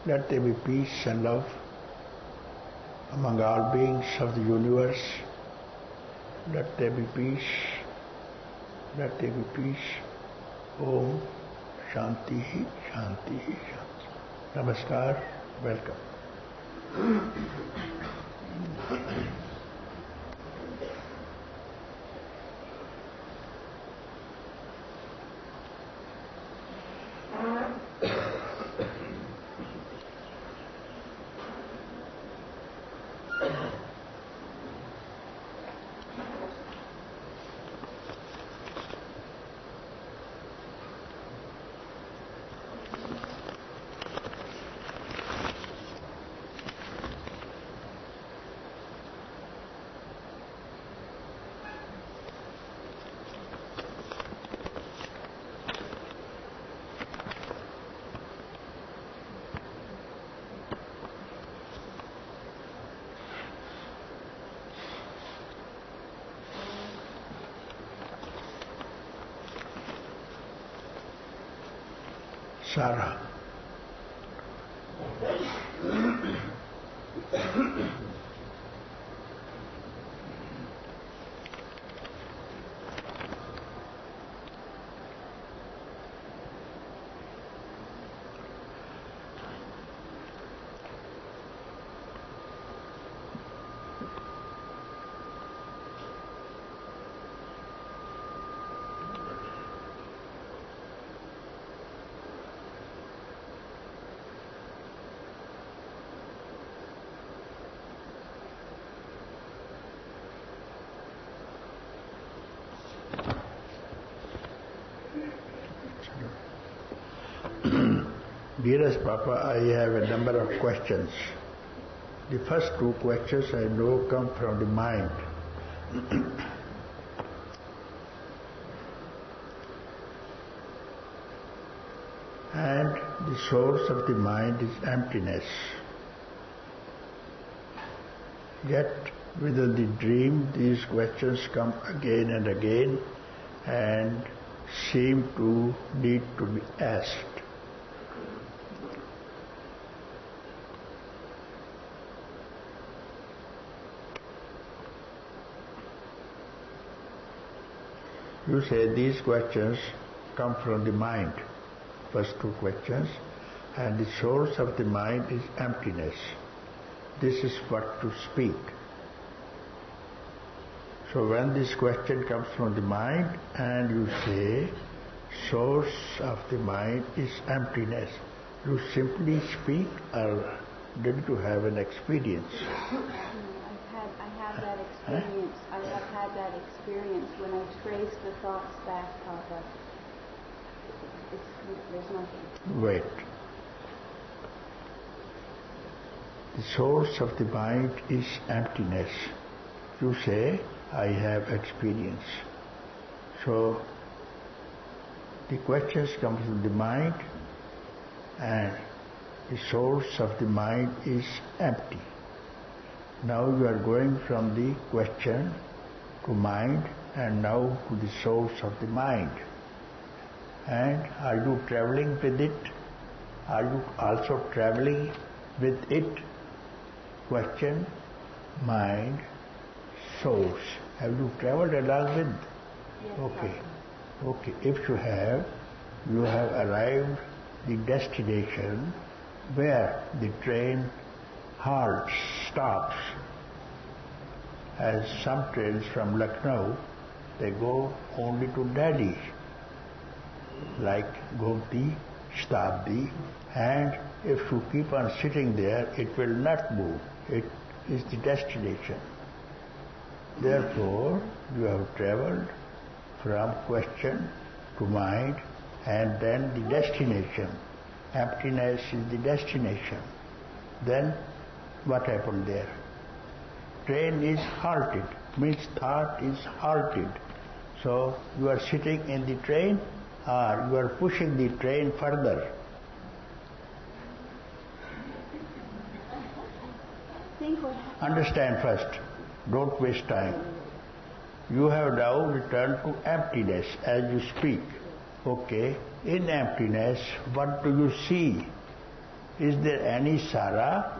Let there be peace and love among all beings of the universe. Let there be peace. Let there be peace. Om Shanti Shanti Shanti. Namaskar. Welcome. Sara. Dearest Papa, I have a number of questions. The first two questions I know come from the mind. And the source of the mind is emptiness. Yet within the dream these questions come again and again and seem to need to be asked. You say these questions come from the mind, first two questions, and the source of the mind is emptiness. This is what to speak. So when this question comes from the mind and you say, source of the mind is emptiness, you simply speak or did you have an experience? I have that experience. I have had that experience when I trace the thoughts back, Papa. There's nothing. Wait. The source of the mind is emptiness. You say, I have experience. So, the questions come from the mind and the source of the mind is empty. Now you are going from the question to mind and now to the source of the mind. And are you traveling with it? Are you also traveling with it? Question, mind, source. Have you traveled along with? Yes, okay. Okay. If you have arrived the destination where the train halts, stops. As some trains from Lucknow, they go only to Delhi, like Gomti, Shatabdi, and if you keep on sitting there, it will not move. It is the destination. Therefore, you have traveled from question to mind and then the destination. Emptiness is the destination. Then what happened there? Train is halted, means thought is halted. So you are sitting in the train or you are pushing the train further? Understand first. Don't waste time. You have now returned to emptiness as you speak. Okay, in emptiness, what do you see? Is there any Sara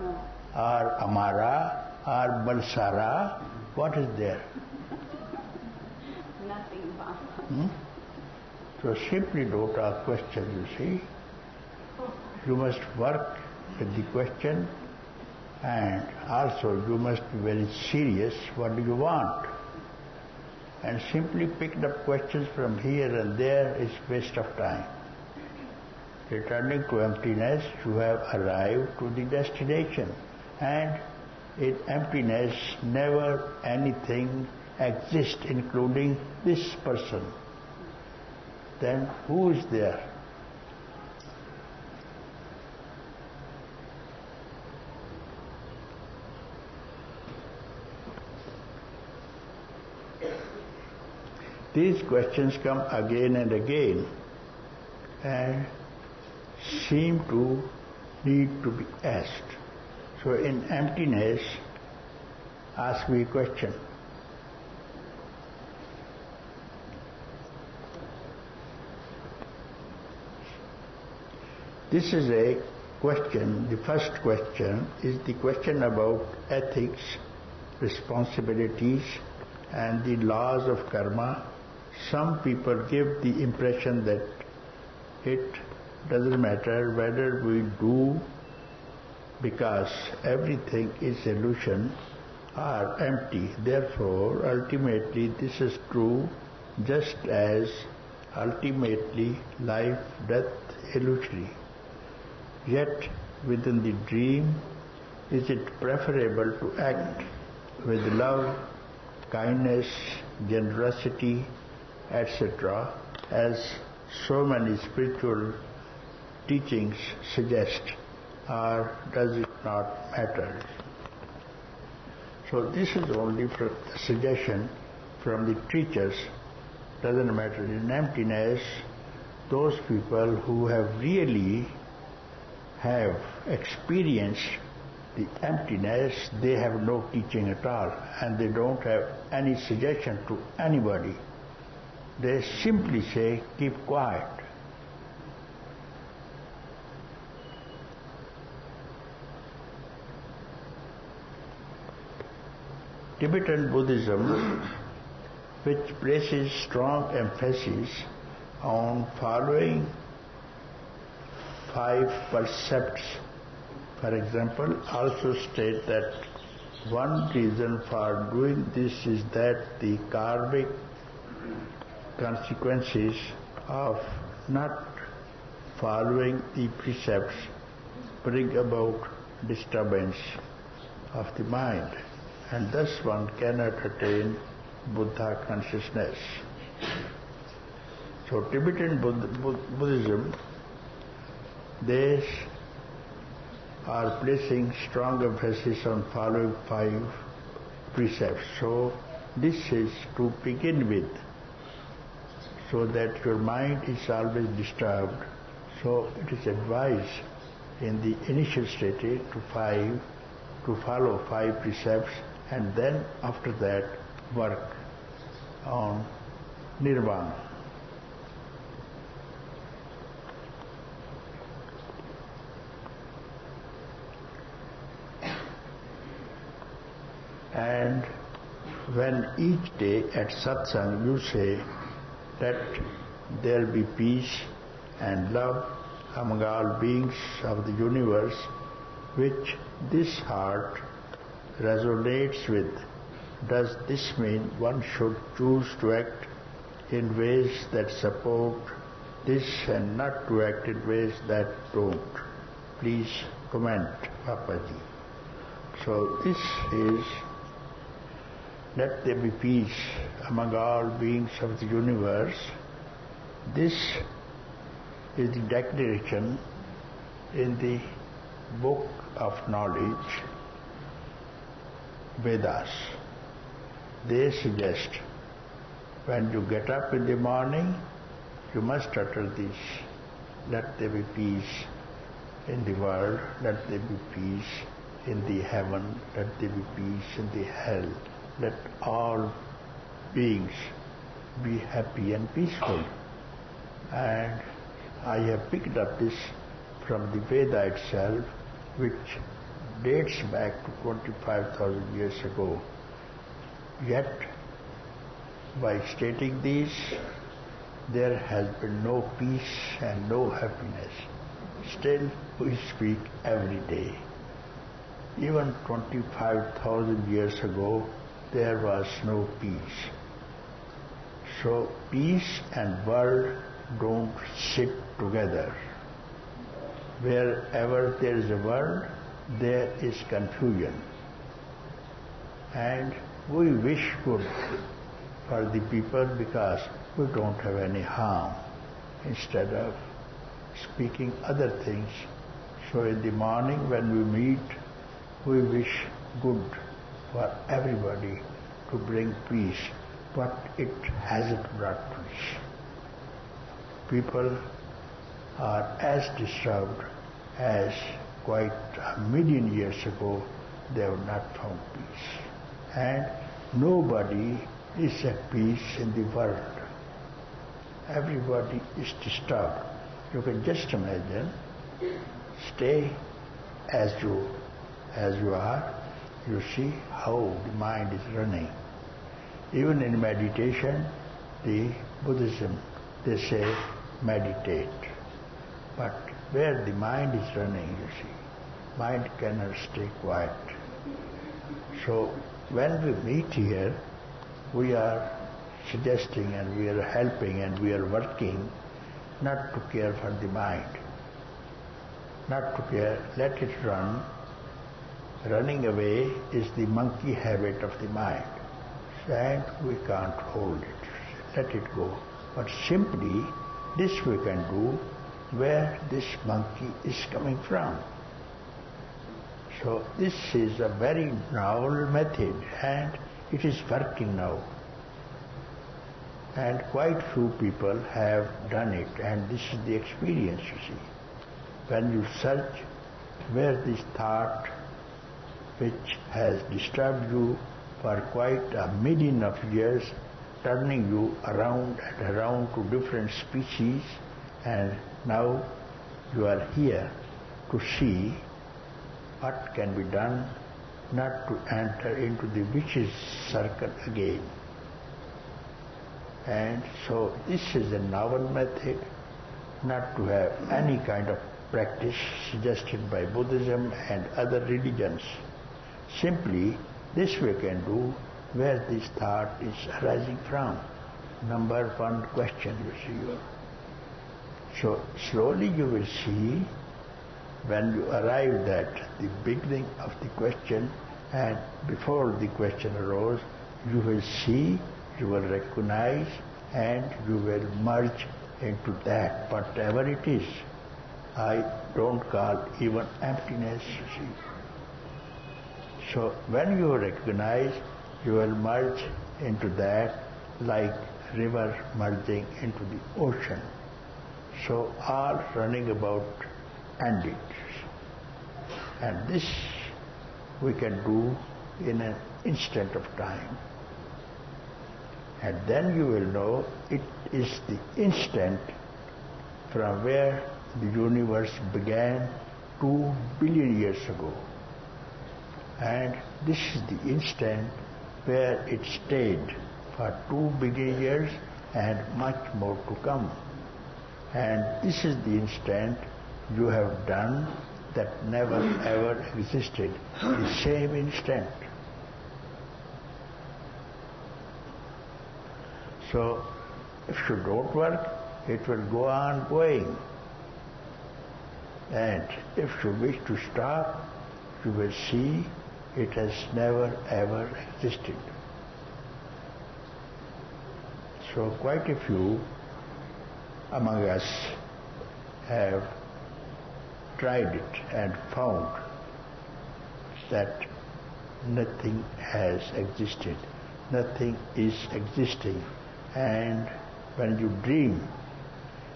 or Amara or Balsara? What is there? Nothing, Baba. So simply don't ask questions, you see. You must work with the question, and also you must be very serious. What do you want? And simply picked up questions from here and there is waste of time. Returning to emptiness, you have arrived to the destination, and in emptiness never anything exists, including this person. Then who is there? These questions come again and again and seem to need to be asked. So in emptiness, ask me a question. This is a question. The first question is the question about ethics, responsibilities, and the laws of karma. Some people give the impression that it doesn't matter whether we do, because everything is illusion or empty. Therefore, ultimately this is true, just as ultimately life, death, illusory. Yet within the dream, is it preferable to act with love, kindness, generosity, etc., as so many spiritual teachings suggest, or does it not matter? So this is only a suggestion from the teachers. Doesn't matter. In emptiness, those people who have experienced the emptiness, they have no teaching at all, and they don't have any suggestion to anybody. They simply say, keep quiet. Tibetan Buddhism, which places strong emphasis on following 5 precepts, for example, also state that one reason for doing this is that the karmic consequences of not following the precepts bring about disturbance of the mind, and thus one cannot attain Buddha consciousness. So Tibetan Buddhism, they are placing strong emphasis on following 5 precepts. So this is to begin with, so that your mind is always disturbed. So it is advised in the initial stage to follow 5 precepts, and then after that work on nirvana. And when each day at Satsang you say that there be peace and love among all beings of the universe, which this heart resonates with, does this mean one should choose to act in ways that support this and not to act in ways that don't? Please comment, Papaji. So this is, let there be peace among all beings of the universe. This is the declaration in the book of knowledge, Vedas. They suggest when you get up in the morning, you must utter this. Let there be peace in the world, let there be peace in the heaven, let there be peace in the hell. Let all beings be happy and peaceful. And I have picked up this from the Veda itself, which dates back to 25,000 years ago. Yet, by stating these, there has been no peace and no happiness. Still, we speak every day. Even 25,000 years ago, there was no peace. So, peace and world don't sit together. Wherever there is a world, there is confusion. And we wish good for the people because we don't have any harm, instead of speaking other things. So in the morning when we meet, we wish good for everybody to bring peace, but it hasn't brought peace. People are as disturbed as quite 1,000,000 years ago they have not found peace. And nobody is at peace in the world. Everybody is disturbed. You can just imagine, stay as you are, you see how the mind is running. Even in meditation, the Buddhism, they say meditate. But where the mind is running, you see, mind cannot stay quiet. So when we meet here, we are suggesting and we are helping and we are working not to care for the mind. Not to care, let it run. Running away is the monkey habit of the mind. And we can't hold it. Let it go. But simply, this we can do where this monkey is coming from. So this is a very novel method and it is working now. And quite few people have done it, and this is the experience, you see. When you search where this thought which has disturbed you for quite 1,000,000 of years, turning you around and around to different species, and now you are here to see what can be done not to enter into the vicious circle again. And so this is a novel method, not to have any kind of practice suggested by Buddhism and other religions. Simply, this we can do where this thought is arising from. Number one question, you see. So slowly you will see, when you arrive at the beginning of the question and before the question arose, you will see, you will recognize, and you will merge into that, whatever it is. I don't call even emptiness, you see. So when you recognize, you will merge into that like river merging into the ocean. So all running about ended. And this we can do in an instant of time. And then you will know it is the instant from where the universe began 2 billion years ago. And this is the instant where it stayed for 2 billion years and much more to come. And this is the instant you have done that never ever existed, the same instant. So, if you don't work, it will go on going. And if you wish to stop, you will see it has never ever existed. So quite a few among us have tried it and found that nothing has existed, nothing is existing. And when you dream,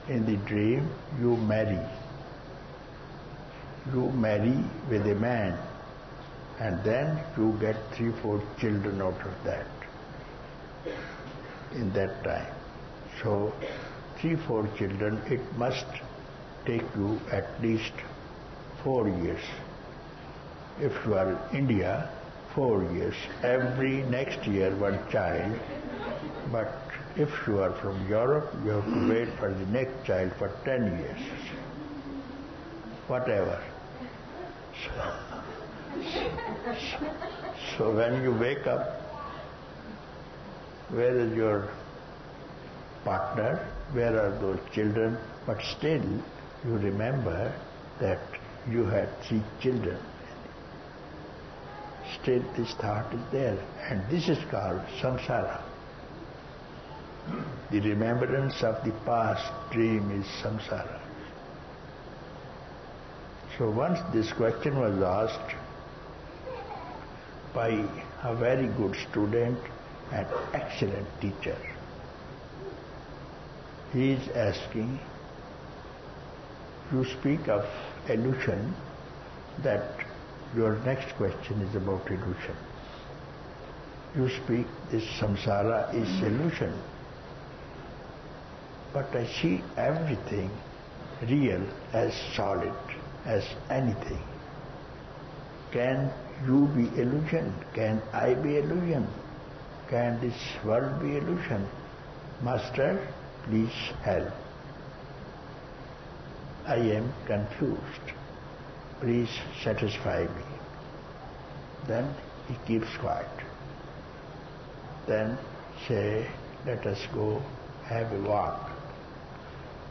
In the dream, you marry. You marry with a man, and then you get 3-4 children out of that in that time. So 3-4 children, it must take you at least 4 years. If you are in India, 4 years. Every next year one child. But if you are from Europe, you have to wait for the next child for 10 years. Whatever. So when you wake up, where is your partner? Where are those children? But still, you remember that you had 3 children. Still, this thought is there. And this is called samsara. The remembrance of the past dream is samsara. So once this question was asked by a very good student and excellent teacher. He is asking, you speak of illusion, that your next question is about illusion. You speak this samsara is illusion. But I see everything real as solid, as anything. Can you be illusion? Can I be illusion? Can this world be illusion? Master, please help. I am confused. Please satisfy me. Then he keeps quiet. Then say, let us go have a walk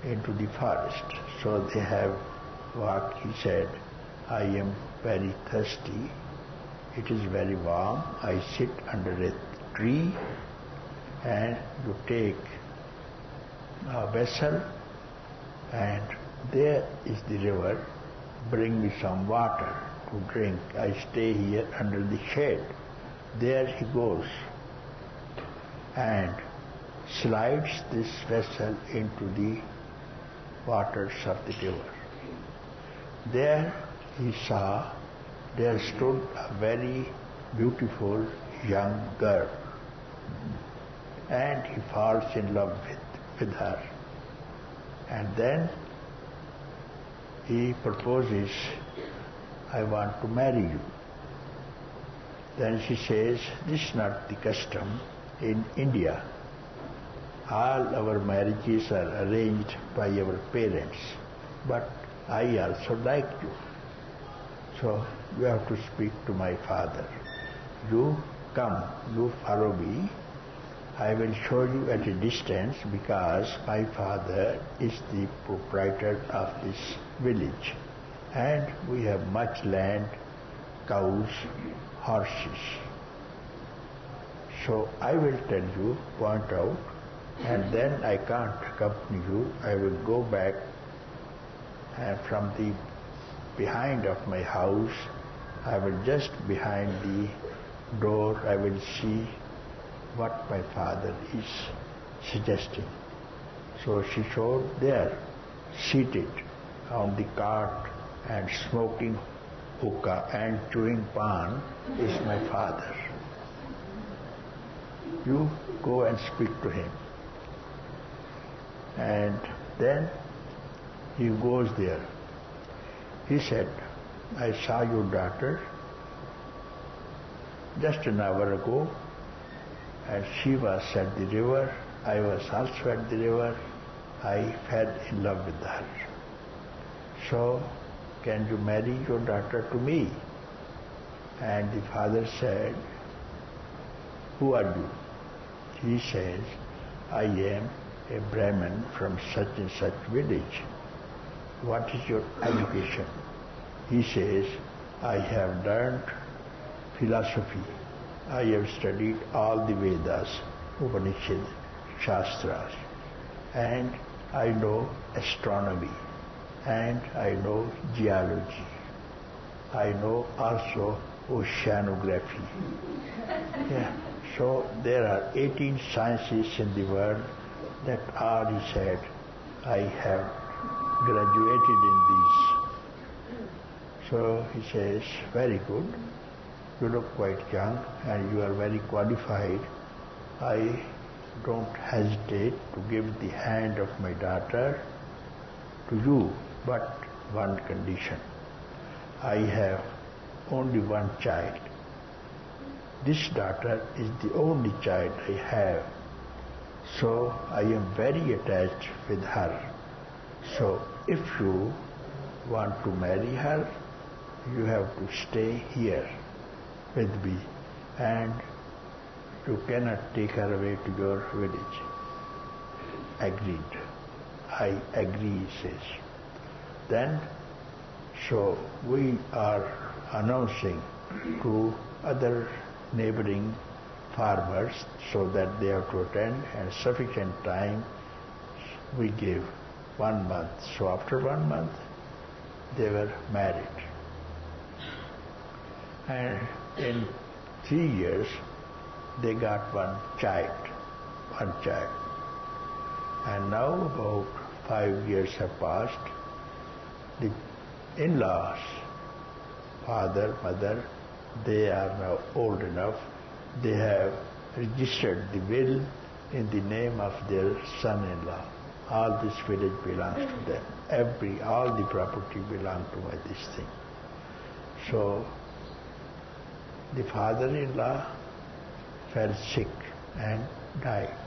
into the forest. So they have walked. He said, I am very thirsty. It is very warm. I sit under a tree, and you take a vessel, and there is the river. Bring me some water to drink. I stay here under the shade. There he goes and slides this vessel into the waters of the river. There he saw there stood a very beautiful young girl, and he falls in love with her. And then he proposes, I want to marry you. Then she says, this is not the custom in India. All our marriages are arranged by our parents, but I also like you. So you have to speak to my father. You come, you follow me. I will show you at a distance, because my father is the proprietor of this village, and we have much land, cows, horses. So I will tell you, point out, and then I can't accompany you. I will go back, and from the behind of my house, I will just behind the door, I will see what my father is suggesting. So she showed there, seated on the cart and smoking hookah and chewing pan, is my father. You go and speak to him. And then he goes there. He said, I saw your daughter just an hour ago, and she was at the river. I was also at the river. I fell in love with her. So, can you marry your daughter to me? And the father said, who are you? He says, I am a Brahmin from such and such village. What is your education? He says, I have learned philosophy. I have studied all the Vedas, Upanishads, Shastras, and I know astronomy, and I know geology. I know also oceanography. Yeah. So there are 18 sciences in the world that are, he said, I have graduated in these. So he says, very good. You look quite young and you are very qualified. I don't hesitate to give the hand of my daughter to you, but one condition. I have only one child. This daughter is the only child I have. So I am very attached with her. So if you want to marry her, you have to stay here with me, and you cannot take her away to your village. Agreed. I agree, he says. Then, so we are announcing to other neighboring farmers so that they have to attend, and sufficient time we gave 1 month. So after 1 month, they were married. And in 3 years, they got one child. And now about 5 years have passed. The in-laws, father, mother, they are now old enough. They have registered the will in the name of their son-in-law. All this village belongs to them. All the property belongs to this thing. So the father-in-law fell sick and died.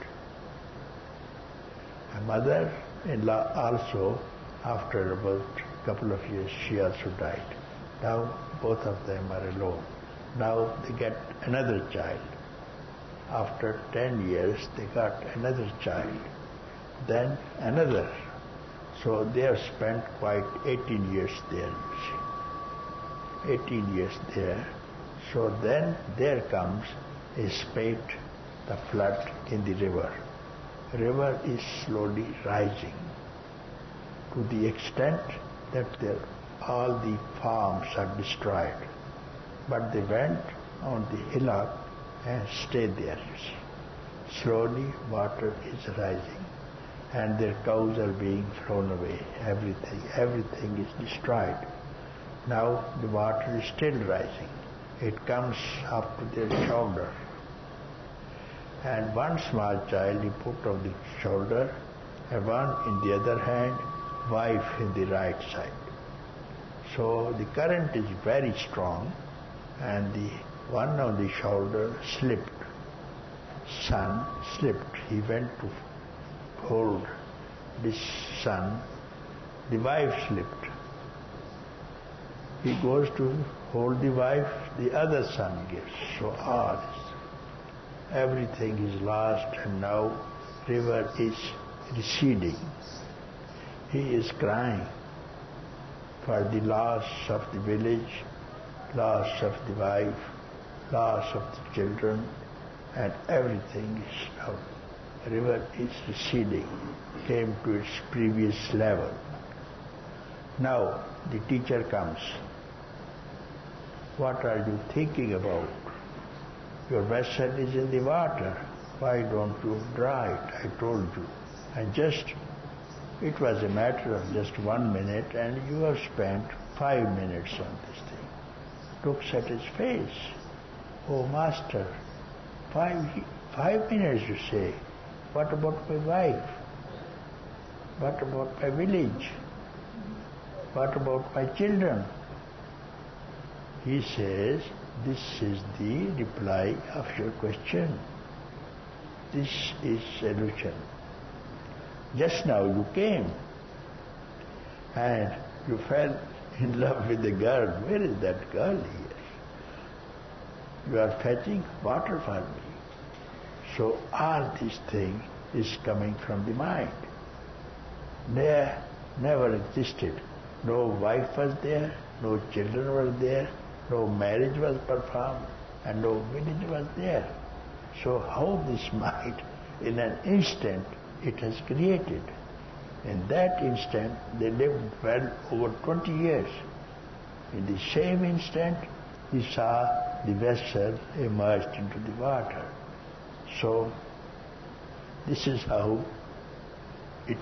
My mother-in-law also, after about a couple of years, she also died. Now both of them are alone. Now they get another child. After 10 years, they got another child. Then another. So they have spent quite 18 years there, you see. 18 years there. So then there comes a spate, the flood in the river. River is slowly rising to the extent that all the farms are destroyed. But they went on the hillock and stayed there, you see. Slowly water is rising and their cows are being thrown away. Everything is destroyed. Now the water is still rising. It comes up to their shoulder. And one small child he put on the shoulder, and one in the other hand, wife in the right side. So the current is very strong, and the one on the shoulder slipped. Son slipped. He went to hold this son. The wife slipped. He goes to hold the wife, the other son gives. So everything is lost, and now river is receding. He is crying for the loss of the village, loss of the wife, loss of the children, and everything is now. River is receding, came to its previous level. Now the teacher comes. What are you thinking about? Your vessel is in the water. Why don't you draw it? I told you. And it was a matter of just 1 minute, and you have spent 5 minutes on this thing. Looks at his face. Oh, Master, 5 minutes you say. What about my wife? What about my village? What about my children? He says, this is the reply of your question. This is solution. Just now you came and you fell in love with the girl. Where is that girl here? You are fetching water for me. So all this thing is coming from the mind. There never existed. No wife was there, no children were there, no marriage was performed, and no village was there. So how this mind, in an instant, it has created. In that instant, they lived well over 20 years. In the same instant, he saw the vessel emerged into the water. So this is how it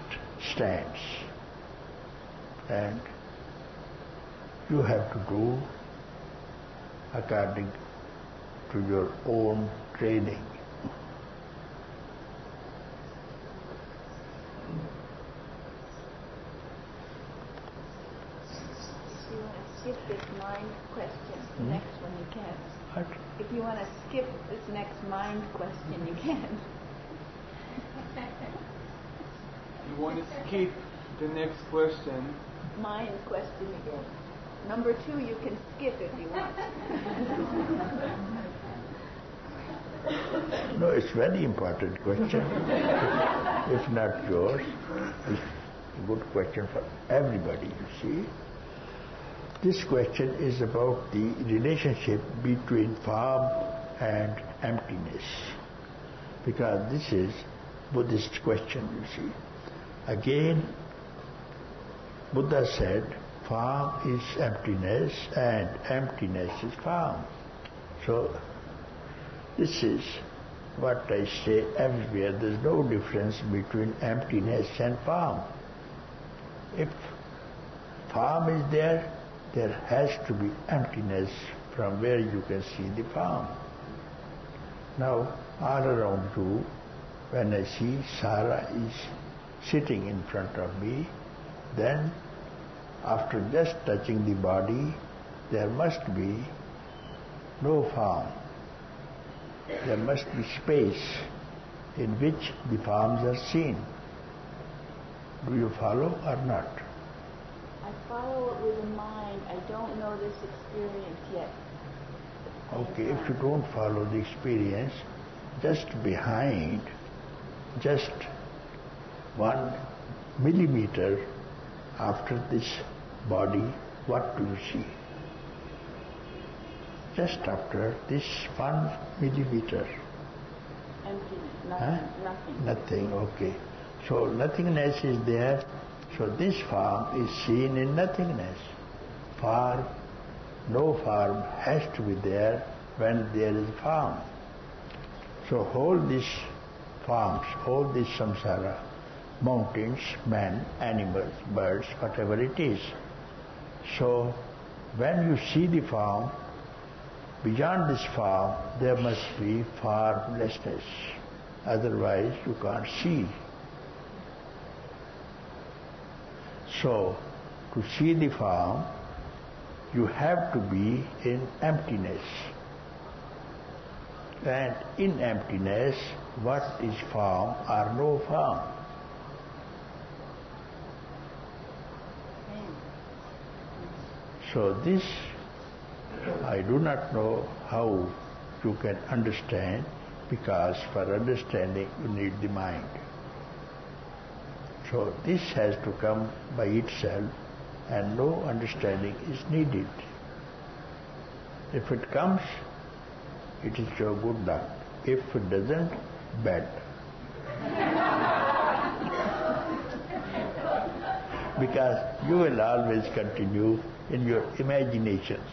stands. And you have to do according to your own training. If you want to skip this mind question, the next one you can. What? If you want to skip this next mind question, you can. You want to skip the next question? Mind question again. Number 2 you can skip if you want. No, it's very important question. If not yours, it's a good question for everybody, you see. This question is about the relationship between form and emptiness. Because this is Buddhist question, you see. Again, Buddha said, form is emptiness and emptiness is form. So, this is what I say everywhere. There's no difference between emptiness and form. If form is there, there has to be emptiness from where you can see the form. Now, all around you, when I see Sara is sitting in front of me, then after just touching the body, there must be no form. There must be space in which the forms are seen. Do you follow or not? I follow it with the mind. I don't know this experience yet. Okay, if you don't follow the experience, just behind, just 1 millimeter after this body, what do you see? Just after this 1 millimeter. Emptiness, nothing, nothing. Nothing, okay. So nothingness is there, so this form is seen in nothingness. Form, no form has to be there when there is form. So all these forms, all this samsara, mountains, men, animals, birds, whatever it is. So when you see the form, beyond this form there must be formlessness. Otherwise you can't see. So to see the form, you have to be in emptiness. And in emptiness, what is form or no form? So this, I do not know how you can understand, because for understanding you need the mind. So this has to come by itself, and no understanding is needed. If it comes, it is your good luck. If it doesn't, bad. Because you will always continue in your imaginations.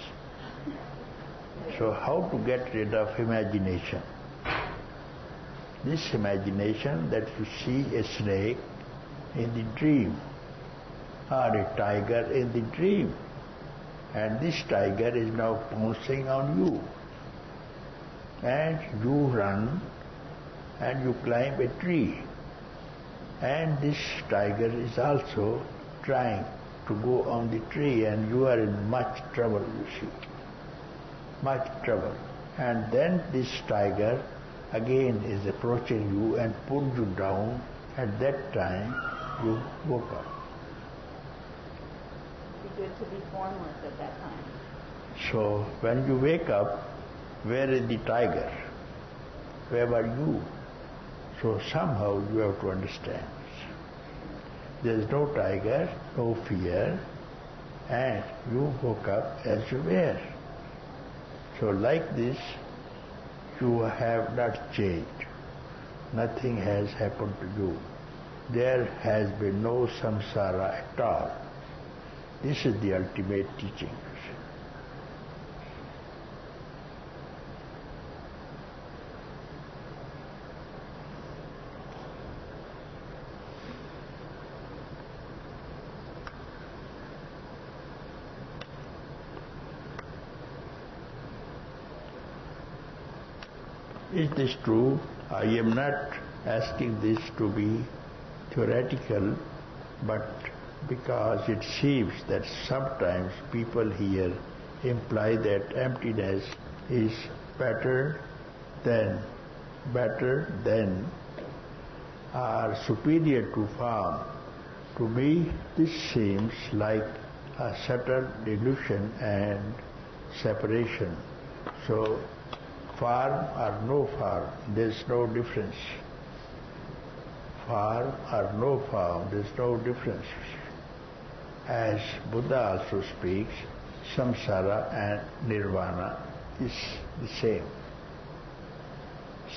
So how to get rid of imagination? This imagination that you see a snake in the dream, or a tiger in the dream, and this tiger is now pouncing on you, and you run and you climb a tree, and this tiger is also trying to go on the tree, and you are in much trouble, you see, much trouble. And then this tiger again is approaching you and pulls you down. At that time you woke up. It'd be good to be formless at that time. So when you wake up, where is the tiger? Where were you? So somehow you have to understand. There is no tiger, no fear, and you woke up as you were. So like this, you have not changed. Nothing has happened to you. There has been no samsara at all. This is the ultimate teaching. Is this true? I am not asking this to be theoretical, but because it seems that sometimes people here imply that emptiness is better than, or superior to form. To me, this seems like a subtle delusion and separation. So, form or no form, there's no difference. Form or no form, there's no difference. As Buddha also speaks, samsara and nirvana is the same.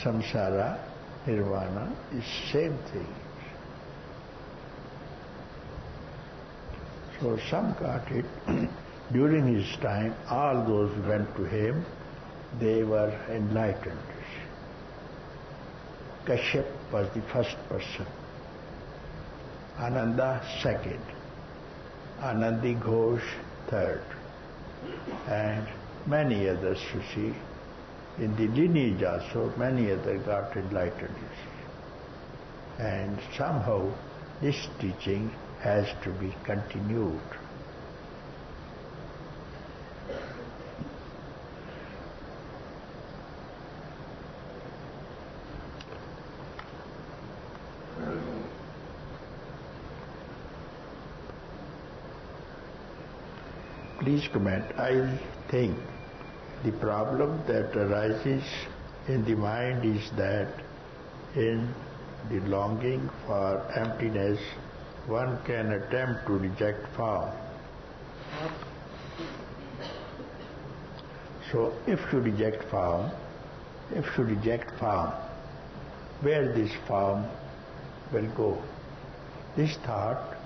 Samsara, nirvana is same thing. So some got it. During his time, all those who went to him, they were enlightened. Kashyap was the first person, Ananda second, Anandi Ghosh third, and many others, you see. In the lineage also, many others got enlightened, you see. And somehow this teaching has to be continued. Please comment. I think the problem that arises in the mind is that in the longing for emptiness, one can attempt to reject form. So if you reject form, where this form will go? This thought,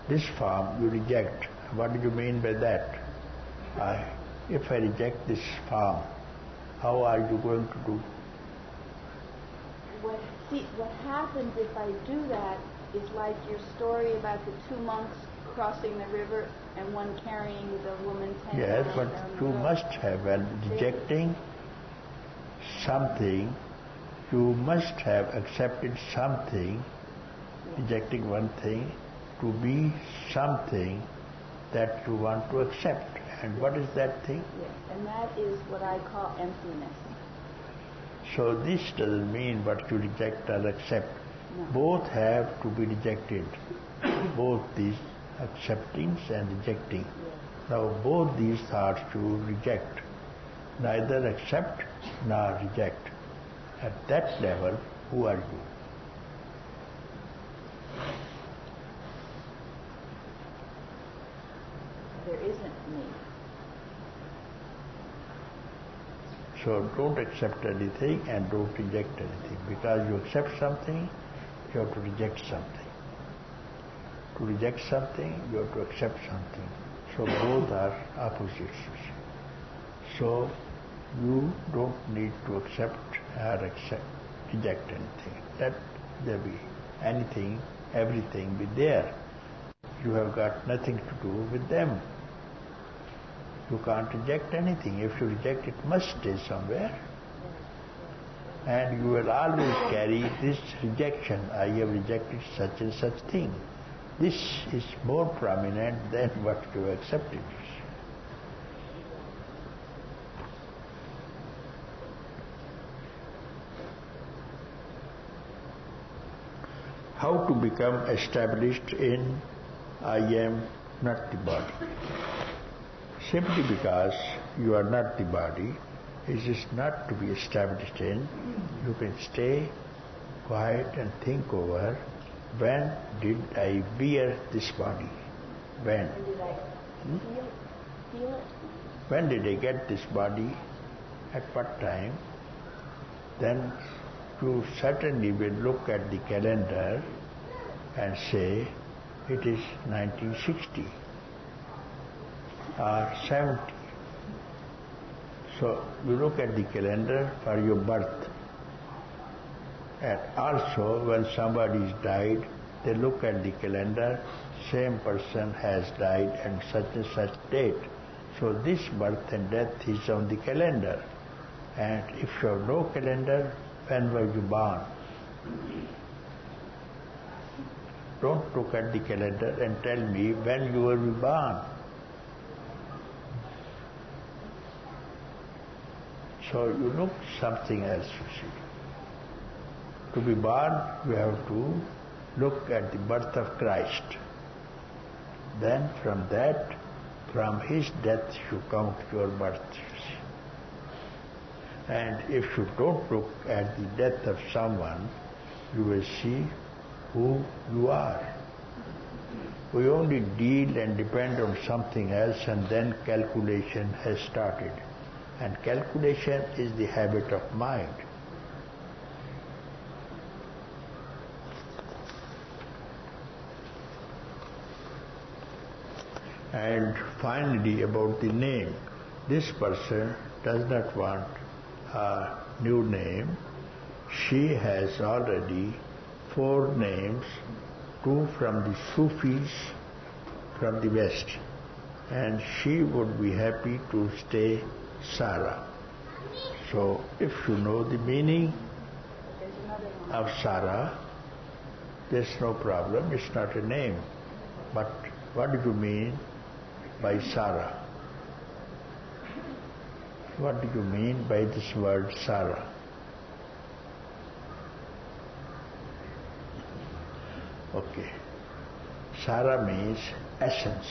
this form you reject. What do you mean by that? If I reject this form, how are you going to do? What happens if I do that is like your story about the two monks crossing the river and one carrying the woman's hand. Yes, but you must have, when rejecting something, you must have accepted something, rejecting one thing, to be something that you want to accept. And what is that thing? Yes, and that is what I call emptiness. So this doesn't mean what you reject or accept. No. Both have to be rejected. Both these acceptings and rejecting. Yes. Now both these thoughts you reject. Neither accept nor reject. At that level, who are you? There isn't me. So don't accept anything and don't reject anything. Because you accept something, you have to reject something. To reject something, you have to accept something. So both are opposites. So you don't need to accept or reject anything. Let there be anything, everything be there. You have got nothing to do with them. You can't reject anything. If you reject, it must stay somewhere. And you will always carry this rejection. I have rejected such and such thing. This is more prominent than what you accepted. How to become established in I am not the body? Simply because you are not the body, it is not to be established in. You can stay quiet and think over, when did I wear this body? When? When did I feel it? When did I get this body? At what time? Then you certainly will look at the calendar and say, it is 1960 or 70. So you look at the calendar for your birth. And also when somebody died, they look at the calendar, same person has died and such date. So this birth and death is on the calendar. And if you have no calendar, when were you born? Don't look at the calendar and tell me when you were born. So you look something else, you see. To be born, you have to look at the birth of Christ. Then from that, from his death, you count your birth, you see. And if you don't look at the death of someone, you will see who you are. We only deal and depend on something else, and then calculation has started. And calculation is the habit of mind. And finally, about the name. This person does not want a new name. She has already 4 names, 2 from the Sufis from the West. And she would be happy to stay Sara. So if you know the meaning of Sara, there's no problem, it's not a name. But what do you mean by Sara? What do you mean by this word Sara? Okay. Sara means essence.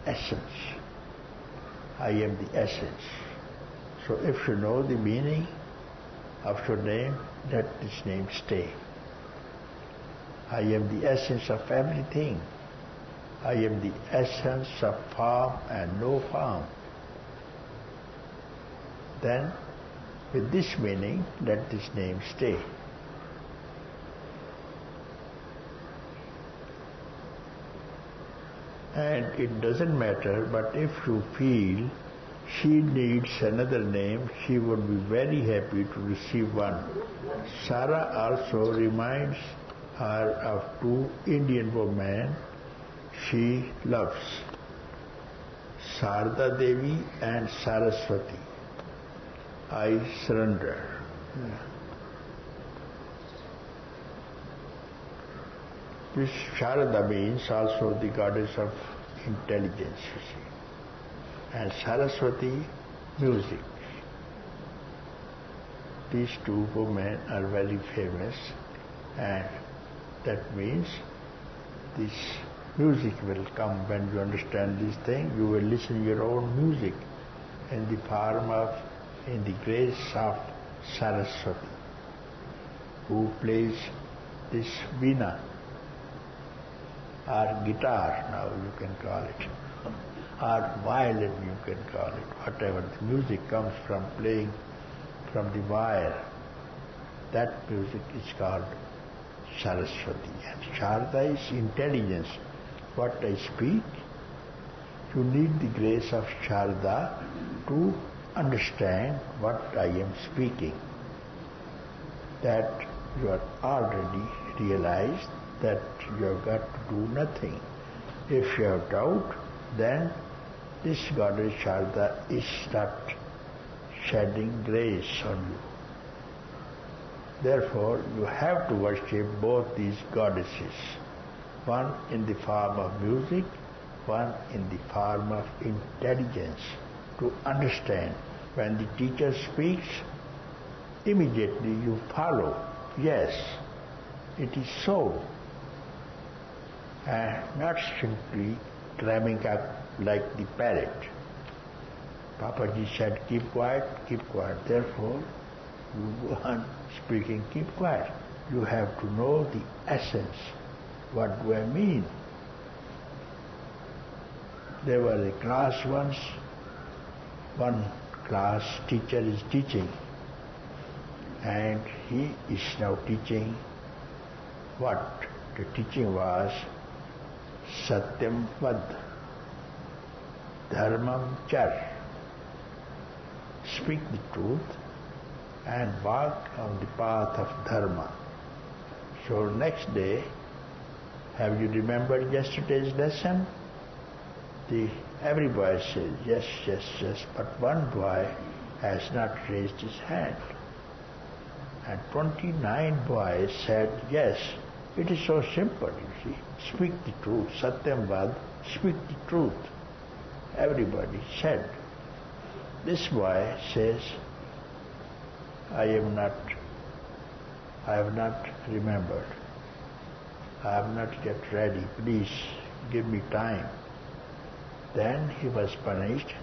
Essence. I am the essence. So if you know the meaning of your name, let this name stay. I am the essence of everything. I am the essence of form and no form. Then, with this meaning, let this name stay. And it doesn't matter, but if you feel she needs another name, she would be very happy to receive one. Sara also reminds her of 2 Indian women she loves, Sarda Devi and Saraswati. I surrender. This Sharada means also the goddess of intelligence, you see. And Saraswati, music. These 2 women are very famous, and that means this music will come when you understand this thing. You will listen your own music in the form of, in the grace of Saraswati, who plays this veena, or guitar now you can call it, or violin you can call it, whatever. The music comes from playing from the wire. That music is called Saraswati. And Sharda is intelligence. What I speak, you need the grace of Sharda to understand what I am speaking. That you are already realized that you have got to do nothing. If you have doubt, then this goddess Sharda is not shedding grace on you. Therefore, you have to worship both these goddesses, one in the form of music, one in the form of intelligence, to understand. When the teacher speaks, immediately you follow. Yes, it is so. And not simply climbing up like the parrot. Papaji said, keep quiet, keep quiet. Therefore, you go on speaking, keep quiet. You have to know the essence. What do I mean? There was a class once, one class teacher is teaching, and he is now teaching what the teaching was, Satyam Vad, Dharmam Char. Speak the truth and walk on the path of Dharma. So next day, have you remembered yesterday's lesson? Every boy says, yes, yes, yes, but one boy has not raised his hand. And 29 boys said, yes, it is so simple, you see. Speak the truth. Satyam Vad, speak the truth. Everybody said. This boy says, I have not remembered. I am not yet ready. Please give me time. Then he was punished.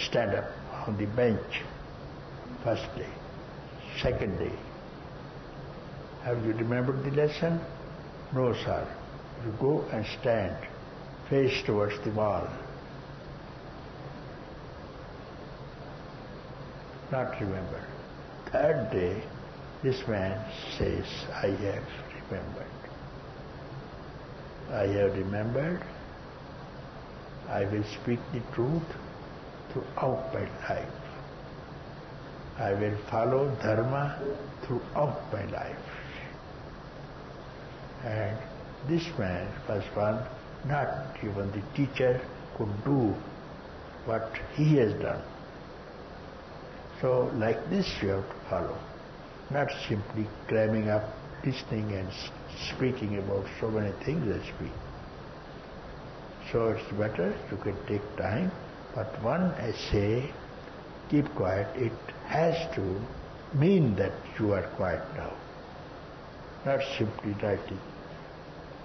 Stand up on the bench. First day. Second day. Have you remembered the lesson? No, sir. You go and stand, face towards the wall. Not remembered. Third day, this man says, I have remembered. I have remembered. I will speak the truth throughout my life. I will follow dharma throughout my life. And this man was one, not even the teacher could do what he has done. So like this you have to follow, not simply climbing up, listening and speaking about so many things I speak. So it's better, you can take time, but when I say keep quiet, it has to mean that you are quiet now, not simply writing,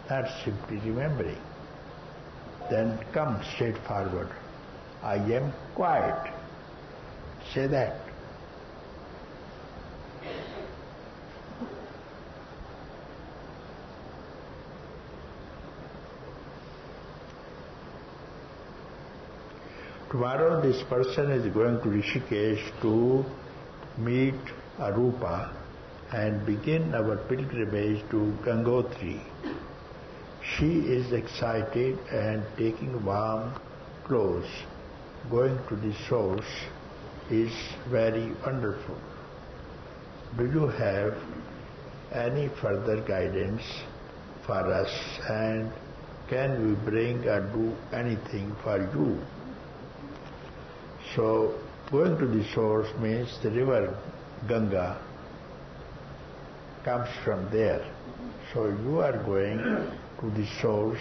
not simply remembering. Then come straight forward. I am quiet. Say that. Tomorrow this person is going to Rishikesh to meet Arupa and begin our pilgrimage to Gangotri. She is excited and taking warm clothes. Going to the source is very wonderful. Do you have any further guidance for us, and can we bring or do anything for you? So going to the source means the river Ganga comes from there. So you are going to the source,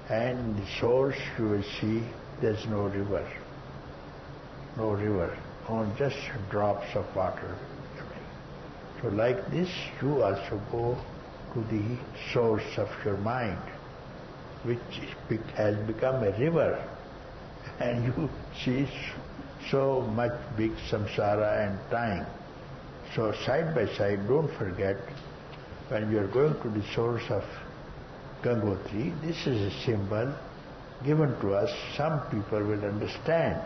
and in the source you will see there's no river. No river, only just drops of water. So like this, you also go to the source of your mind, which has become a river, and you see so much big samsara and time. So side by side, don't forget, when you are going to the source of Gangotri, this is a symbol given to us. Some people will understand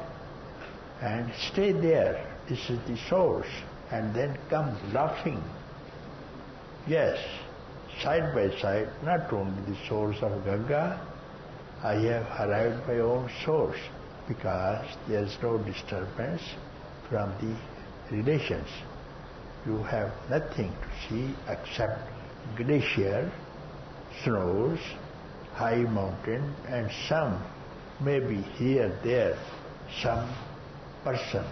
and stay there. This is the source, and then come laughing. Yes, side by side, not only the source of Ganga, I have arrived my own source, because there is no disturbance from the relations. You have nothing to see except glacier, snows, high mountain, and some, maybe here, there, some person,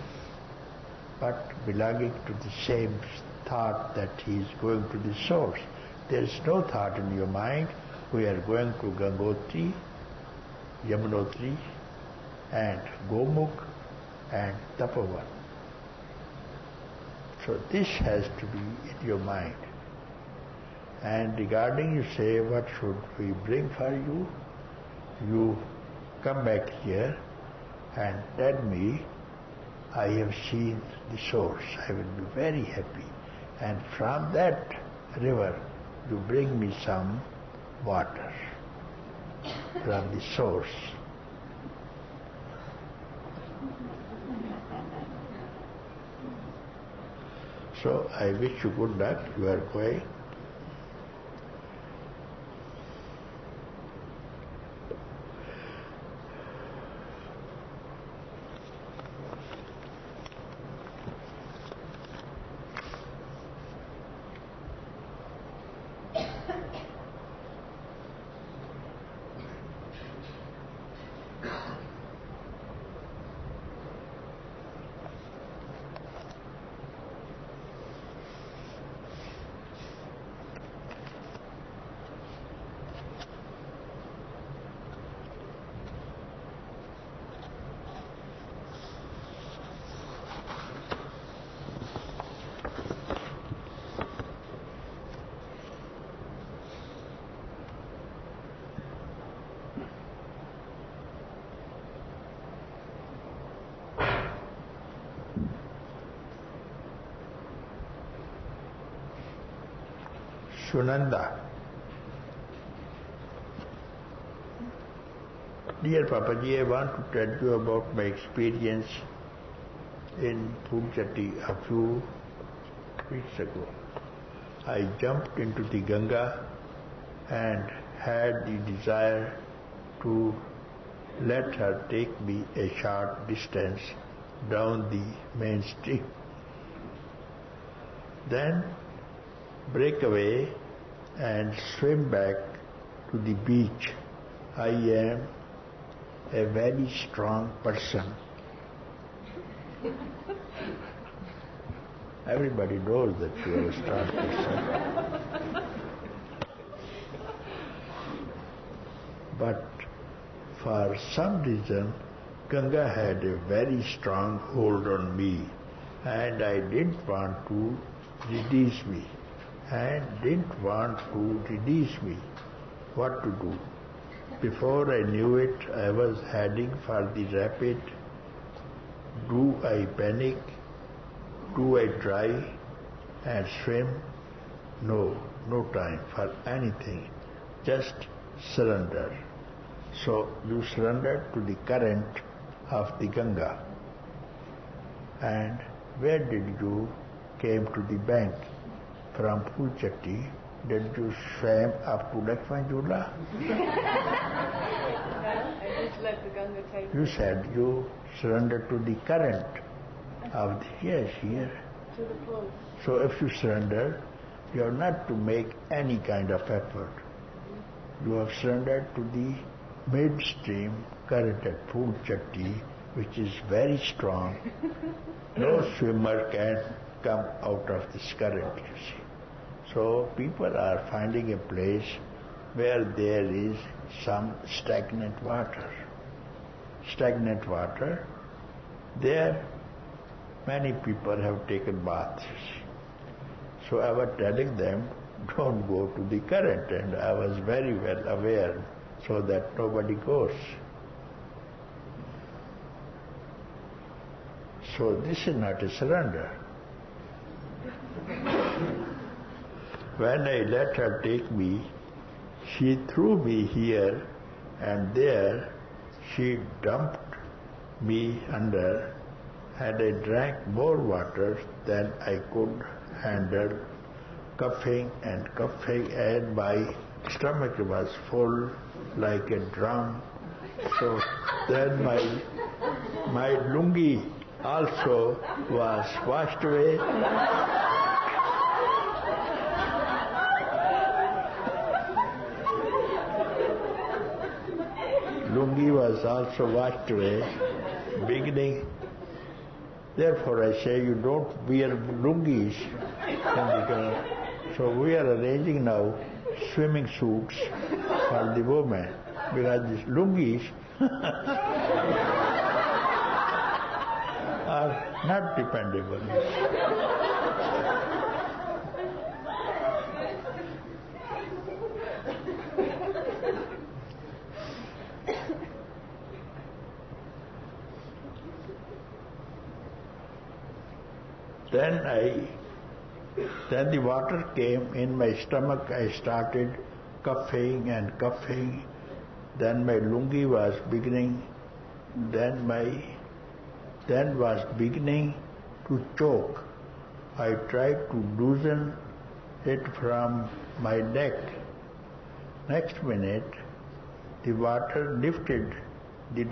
but belonging to the same thought that he is going to the source. There is no thought in your mind, we are going to Gangotri, Yamunotri, and Gomukh and Tapovan. So this has to be in your mind. And regarding, you say, what should we bring for you? You come back here and tell me, I have seen the source. I will be very happy. And from that river, you bring me some water from the source. So I wish you good luck. You are going. Sunanda. Dear Papaji, I want to tell you about my experience in Poonja a few weeks ago. I jumped into the Ganga and had the desire to let her take me a short distance down the main stream. Then break away and swim back to the beach. I am a very strong person. Everybody knows that you are a strong person. But for some reason, Ganga had a very strong hold on me, and I didn't want to release me. What to do? Before I knew it, I was heading for the rapid. Do I panic? Do I try and swim? No time for anything. Just surrender. So you surrendered to the current of the Ganga. And where did you came to the bank? From Pulchatti, did you swim up to Lakshmanjula? No, I just let the Ganga take You said you surrendered to the current of the, yes, here. to the flow. So if you surrender, you are not to make any kind of effort. You have surrendered to the midstream current at Pulchatti, which is very strong. No swimmer can come out of this current, you see. So people are finding a place where there is some stagnant water. There many people have taken baths. So I was telling them, don't go to the current, and I was very well aware so that nobody goes. So this is not a surrender. When I let her take me, she threw me here, and there she dumped me under, and I drank more water than I could handle, coughing, and my stomach was full like a drum. So then my lungi also was washed away. Lungi was also washed away, beginning. Therefore I say you don't wear lungis. So we are arranging now swimming suits for the women, because these lungis are not dependable. Then the water came in my stomach. I started coughing. Then my lungi was beginning. Then was beginning to choke. I tried to loosen it from my neck. Next minute, the water lifted the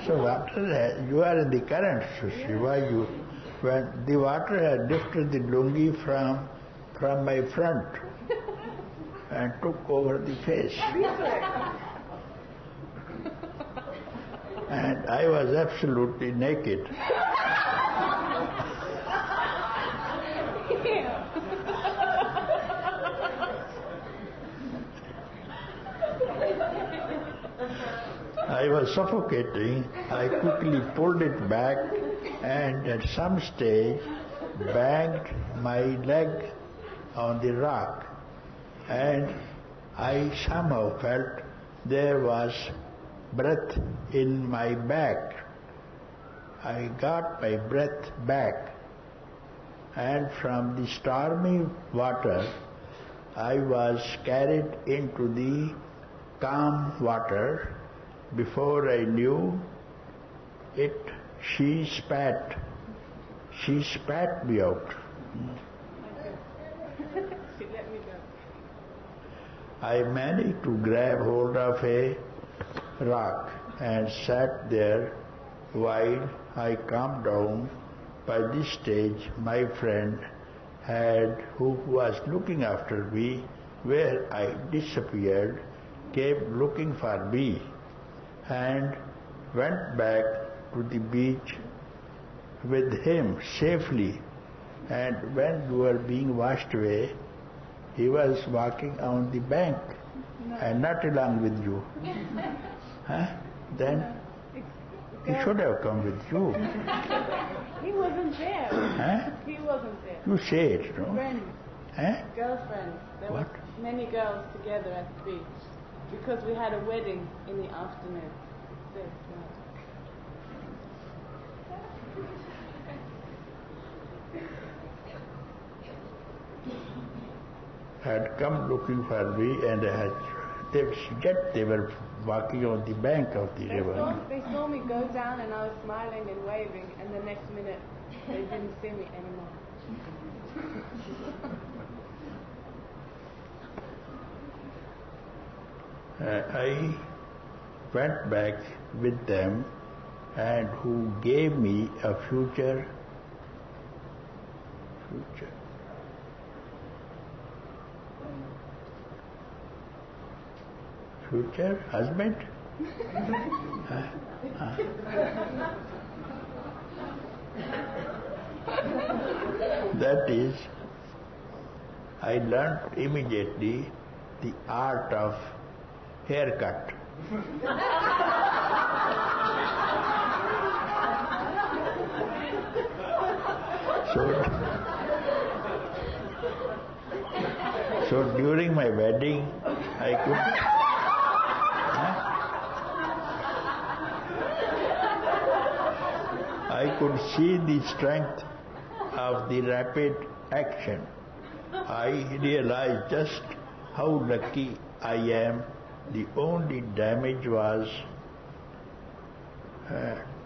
So water, you are in the current, Shiva. When the water had lifted the lungi from my front and took over the face. And I was absolutely naked. I was suffocating. I quickly pulled it back and at some stage banged my leg on the rock, and I somehow felt there was breath in my back. I got my breath back, and from the stormy water I was carried into the calm water. Before I knew it, she spat me out. She let me go. I managed to grab hold of a rock and sat there while I calmed down. By this stage, my friend who was looking after me where I disappeared, came looking for me and went back to the beach with him safely. And when we were being washed away, he was walking on the bank and not along with you. Then he should have come with you. He wasn't there. He wasn't there. You say it, no? Friends. Girlfriends. There What? were many girls together at the beach because we had a wedding in the afternoon. Had come looking for me, and they were walking on the bank of the river. They saw me go down and I was smiling and waving, and the next minute they didn't see me anymore. I went back with them, and who gave me a future husband? That is, I learned immediately the art of haircut. So during my wedding, I could see the strength of the rapid action. I realized just how lucky I am. The only damage was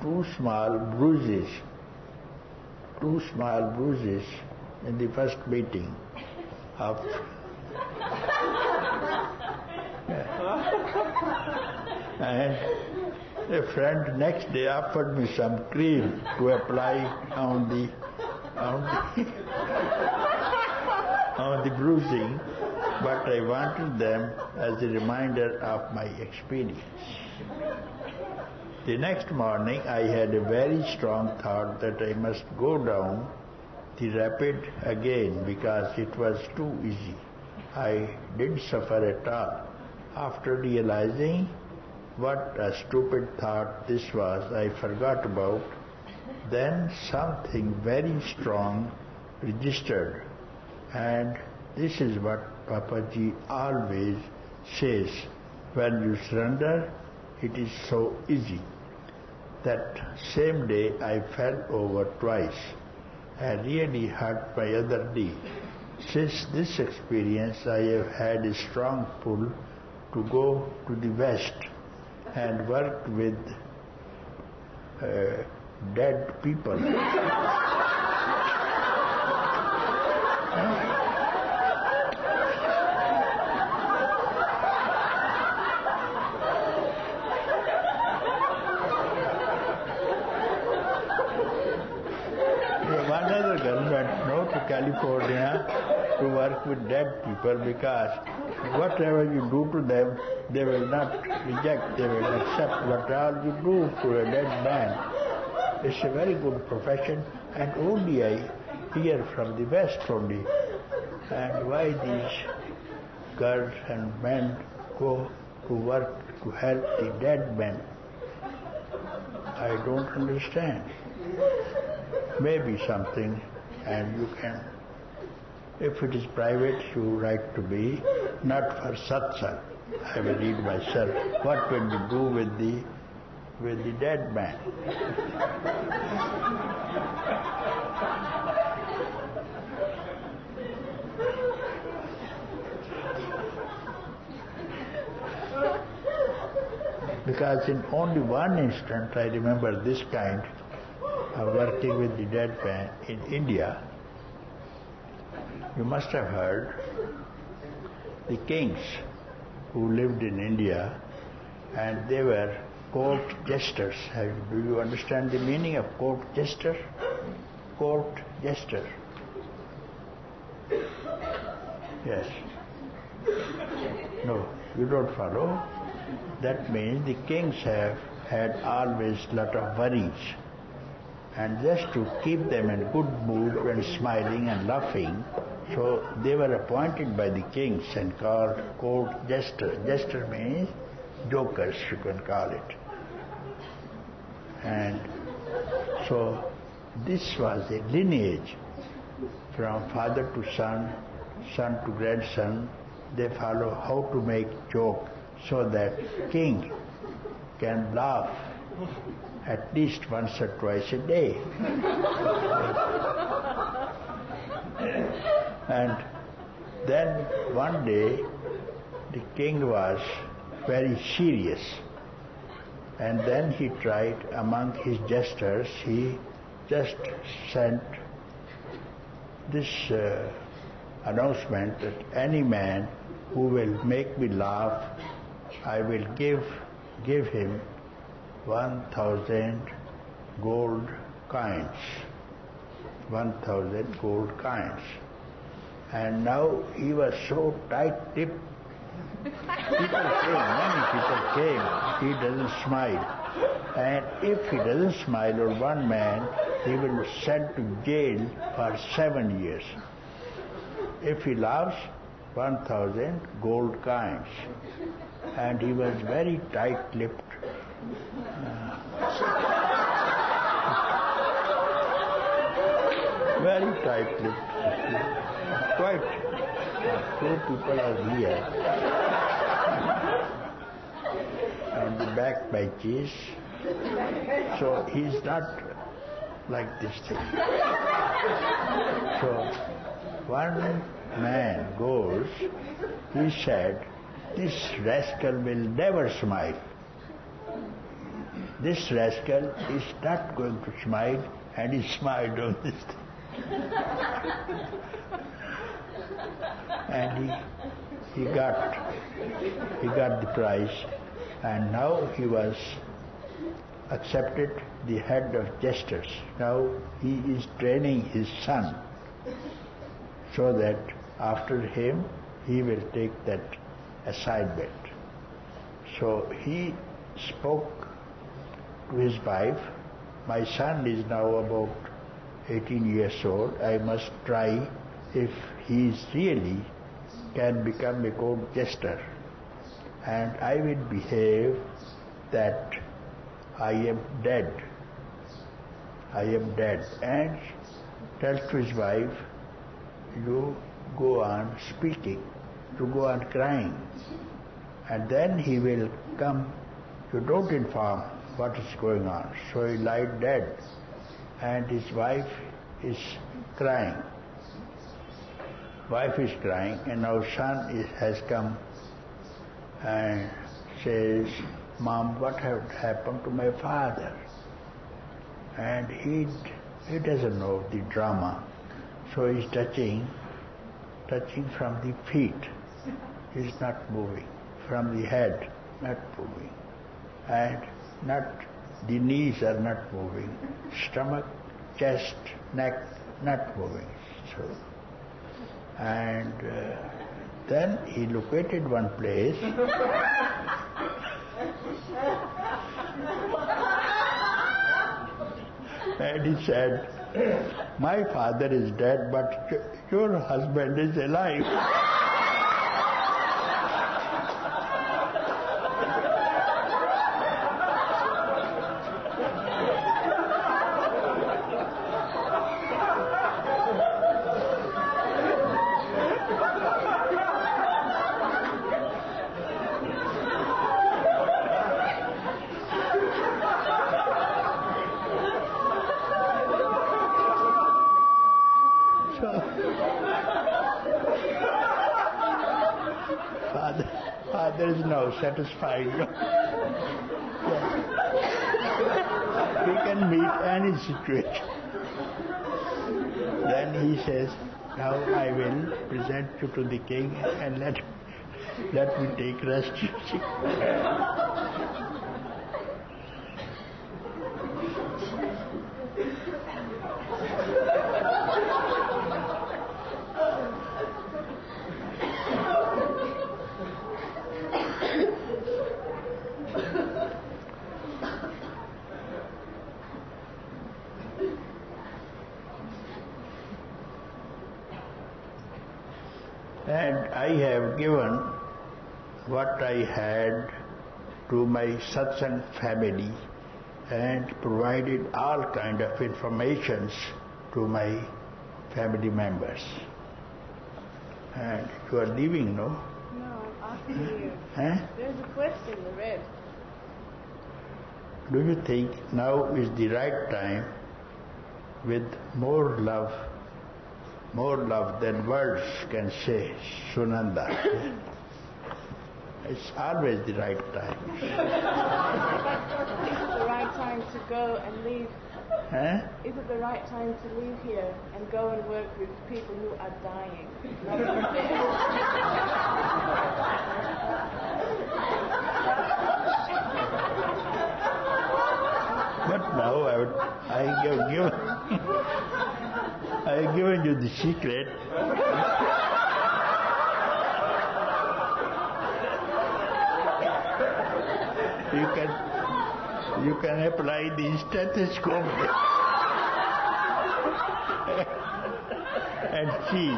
two small bruises in the first meeting of and a friend next day offered me some cream to apply on the bruising, but I wanted them as a reminder of my experience. The next morning I had a very strong thought that I must go down the rapid again because it was too easy. I didn't suffer at all. After realizing what a stupid thought this was, I forgot about. Then something very strong registered, and this is what Papaji always says: when you surrender, it is so easy. That same day I fell over twice and really hurt my other knee. Since this experience, I have had a strong pull to go to the West and work with dead people. One other girl went to California to work with dead people because whatever you do to them, they will not reject, they will accept. What all you do to a dead man, it's a very good profession, and only I hear from the West only. And why these girls and men go to work to help the dead men, I don't understand. Maybe something, and you can, if it is private, you write to me, not for satsang. I will read myself. What will you do with the dead man? Because in only one instant I remember this kind of working with the dead man in India. You must have heard the kings who lived in India, and they were court jesters. Do you understand the meaning of court jester? Court jester. Yes. No, you don't follow. That means the kings have had always lot of worries, and just to keep them in good mood and smiling and laughing, so they were appointed by the kings and called court jester. Jester means jokers, you can call it. And so this was a lineage from father to son, son to grandson. They follow how to make joke so that king can laugh at least once or twice a day. And then one day the king was very serious, and then he tried among his jesters, he just sent this announcement that any man who will make me laugh, I will give him 1,000 gold coins. 1,000 gold coins. And now he was so tight-lipped. Many people came. He doesn't smile. And if he doesn't smile on one man, he will be sent to jail for 7 years. If he laughs, 1,000 gold coins. And he was very tight-lipped. Very tight-lipped. Quite. Two people are here. And the back benches. So he's not like this thing. So one man goes, he said, this rascal will never smile. This rascal is not going to smile, and he smiled on this thing. And he got the prize, and now he was accepted the head of jesters. Now he is training his son so that after him he will take that assignment. So he spoke to his wife, my son is now about 18 years old, I must try if he is really can become a court jester, and I will behave that I am dead. I am dead. And tells to his wife, you go on speaking, you go on crying, and then he will come. You don't inform what is going on. So he lied dead, and his wife is crying. Wife is crying, and now son has come and says, Mom, what had happened to my father? And he doesn't know the drama. So he's touching from the feet. He's not moving. From the head, not moving. And the knees are not moving. Stomach, chest, neck, not moving. So, and then he located one place. And he said, my father is dead, but your husband is alive. There is no satisfied. We can meet any situation. Then he says, now I will present you to the king and let me take rest. And I have given what I had to my Satsang family and provided all kind of informations to my family members. And you are leaving, no? No, I'm asking you. Huh? There's a question I read. Do you think now is the right time with more love than words can say, Sunanda? It's always the right time. Is it the right time to go and leave? Huh? Is it the right time to leave here and go and work with people who are dying? But now I have given you the secret. You can apply the stethoscope and see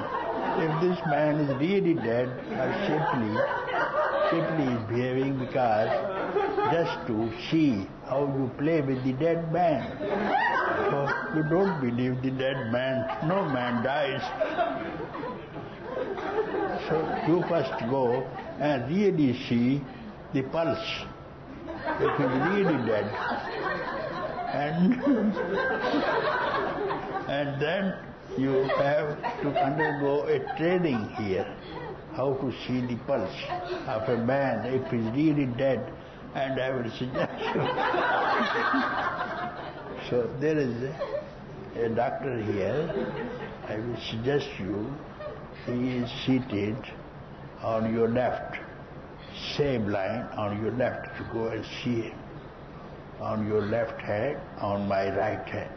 if this man is really dead or simply is behaving because just to see how you play with the dead man. So you don't believe the dead man. No man dies. So you first go and really see the pulse. If he's really dead. And then you have to undergo a training here, how to see the pulse of a man if he's really dead. And I will suggest you. So there is a doctor here. I will suggest you. He is seated on your left. Same line on your left. You go and see him. On your left hand, on my right hand.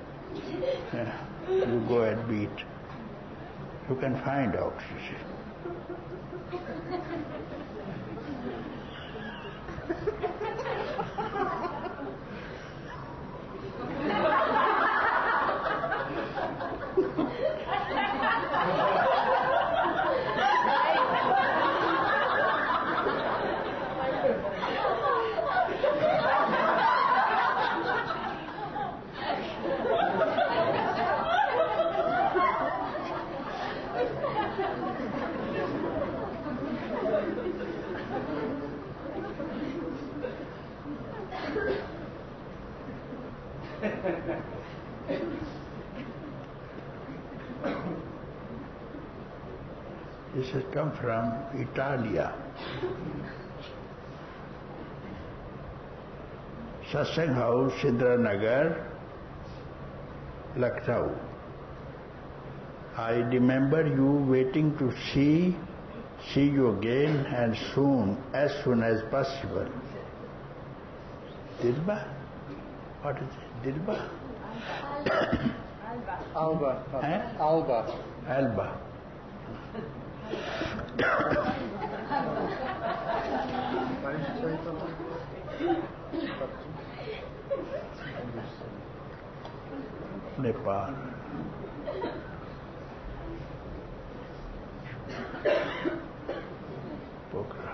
You go and meet. You can find out, you see. This has come from Italia. Satsang House, Indranagar, Lucknow. I remember you waiting to see you again and as soon as possible. Dilba? What is it? Dilba? Alba. Eh? Alba. Alba. Nepal. Pokhara.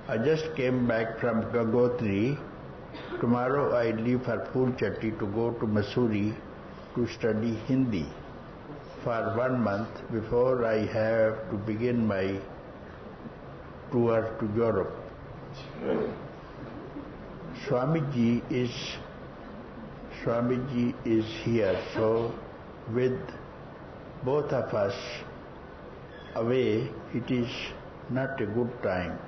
I just came back from Gangotri. Tomorrow I leave for Poonja to go to Missouri to study Hindi for 1 month before I have to begin my tour to Europe. Swamiji is here, so with both of us away, it is not a good time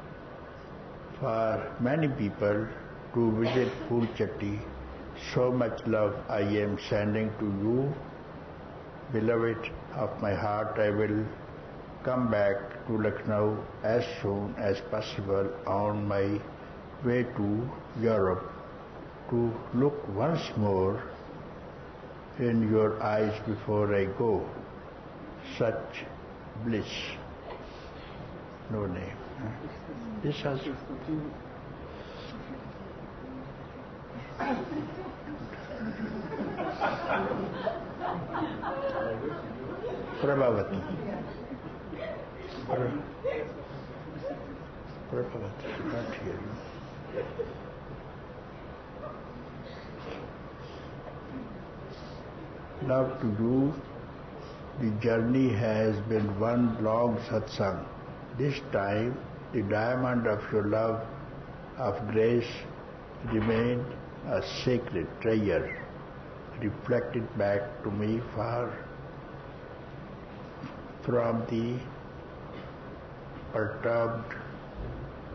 for many people to visit Poonja. So much love I am sending to you, beloved of my heart. I will come back to Lucknow as soon as possible on my way to Europe to look once more in your eyes before I go. Such bliss. No name. This has Prabhavati. Prabhavati, I can't hear you. Love to you. The journey has been one long satsang. This time, the diamond of your love, of grace, remained a sacred treasure, reflected back to me from the perturbed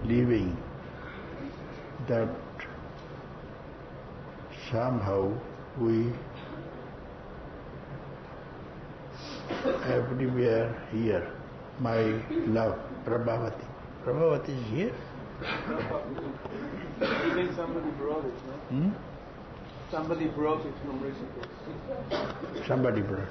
living that somehow we everywhere here. My love, Prabhavati. Prabhavati is here? I think somebody brought it, no? Somebody brought it from Rishikesh. Somebody brought.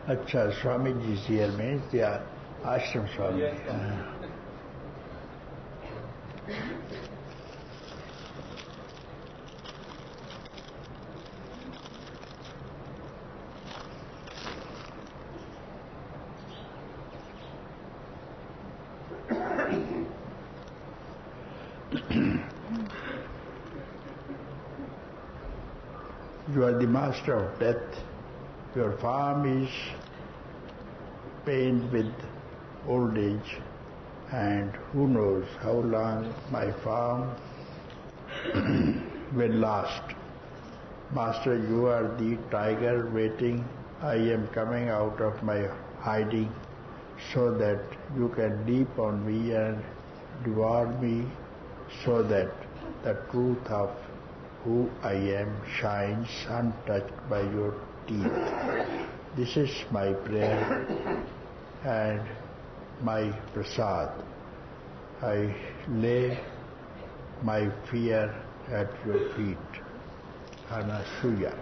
Acha, Swamiji is here, means they are Ashram Swami. Yes, You are the master of death. Your farm is pained with old age, and who knows how long my farm will last. Master, you are the tiger waiting. I am coming out of my hiding so that you can leap on me and devour me, so that the truth of who I am shines untouched by your teeth. This is my prayer and my prasad. I lay my fear at your feet. Anasuya.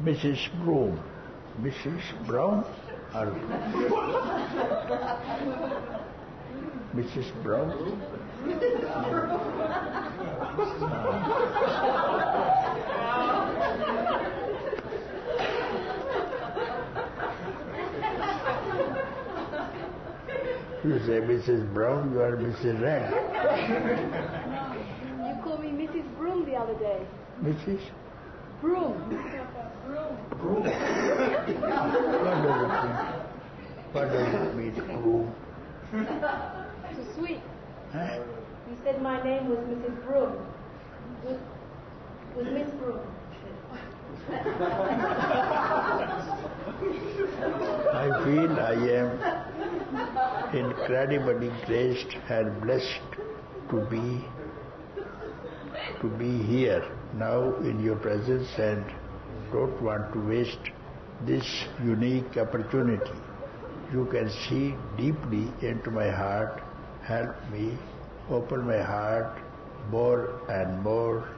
Mrs. Broom. Mrs. Brown or Mrs. Brown? You say Mrs. Brown, you are Mrs. Red. You called me Mrs. Broom the other day. Mrs. Broom. Broom. What does it mean, broom? So sweet. Huh? You said my name was Mrs. Broom. Was Miss Broom. I feel I am incredibly graced and blessed to be here now in your presence, and don't want to waste this unique opportunity. You can see deeply into my heart. Help me open my heart more and more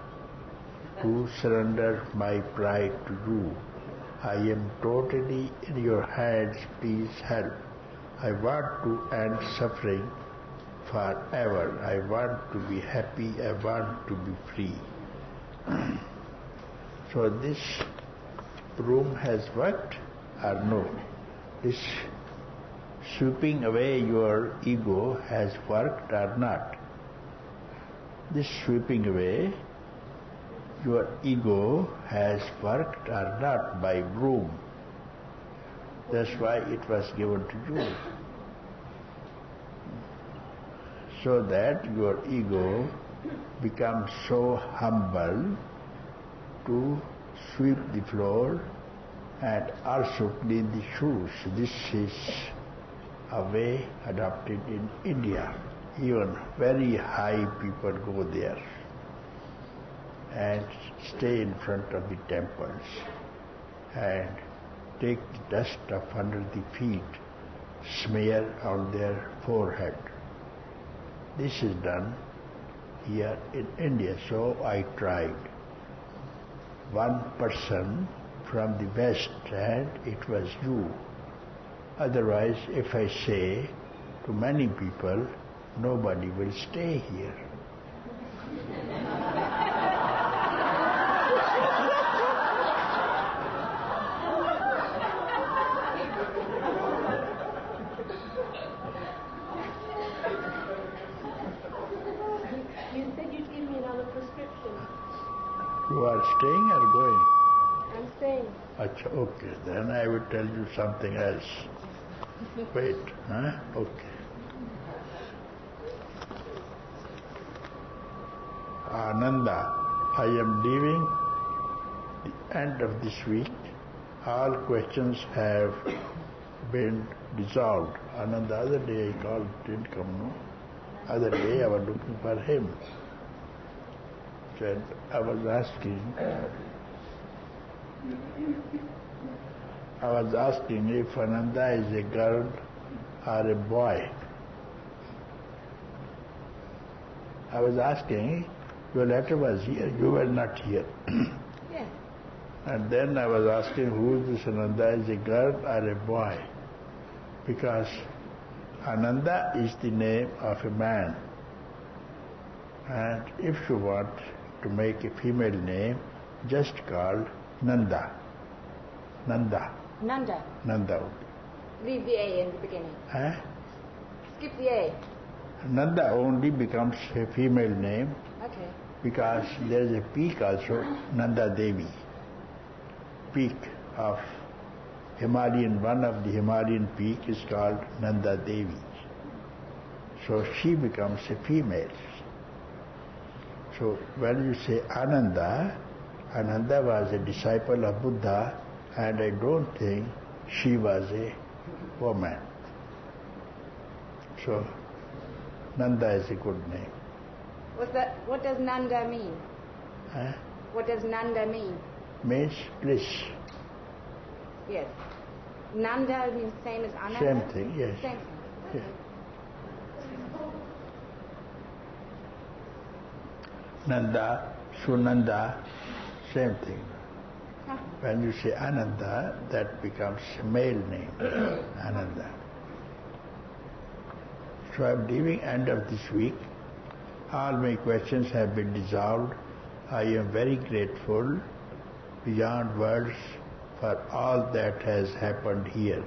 to surrender my pride to you. I am totally in your hands. Please help. I want to end suffering forever. I want to be happy. I want to be free. So this broom has worked or no? this sweeping away your ego has worked or not. This sweeping away your ego has worked or not by broom. That's why it was given to you. So that your ego becomes so humble to sweep the floor and also clean the shoes. This is a way adopted in India. Even very high people go there and stay in front of the temples and take the dust of under the feet, smear on their forehead. This is done here in India, so I tried. One person from the West, and it was you. Otherwise, if I say to many people, nobody will stay here. You said you'd give me another prescription. You are staying or going? I'm staying. Achha, okay, then I will tell you something else. Wait, huh? Okay. Ananda, I am leaving the end of this week. All questions have been dissolved. Ananda, the other day I called, didn't come, no? Other day I was looking for him. Said, I was asking if Ananda is a girl or a boy. I was asking, your letter was here, you were not here. Yes. And then I was asking who is this Ananda, is a girl or a boy? Because Ananda is the name of a man. And if you want to make a female name, just call Nanda. Nanda. Nanda. Nanda. Leave the A in the beginning. Huh? Skip the A. Nanda only becomes a female name Okay. because there is a peak also, Nanda Devi. Peak of Himalayan, one of the Himalayan peak is called Nanda Devi. So she becomes a female. So when you say Ananda, Ananda was a disciple of Buddha, and I don't think she was a woman. So Nanda is a good name. What does Nanda mean? Huh? What does Nanda mean? Means bliss. Yes. Nanda means same as Ananda? Same thing, yes. Same thing. Yeah. Nanda, Sunanda, same thing. Huh. When you say Ananda, that becomes a male name, Ananda. So I'm leaving end of this week. All my questions have been dissolved. I am very grateful beyond words for all that has happened here.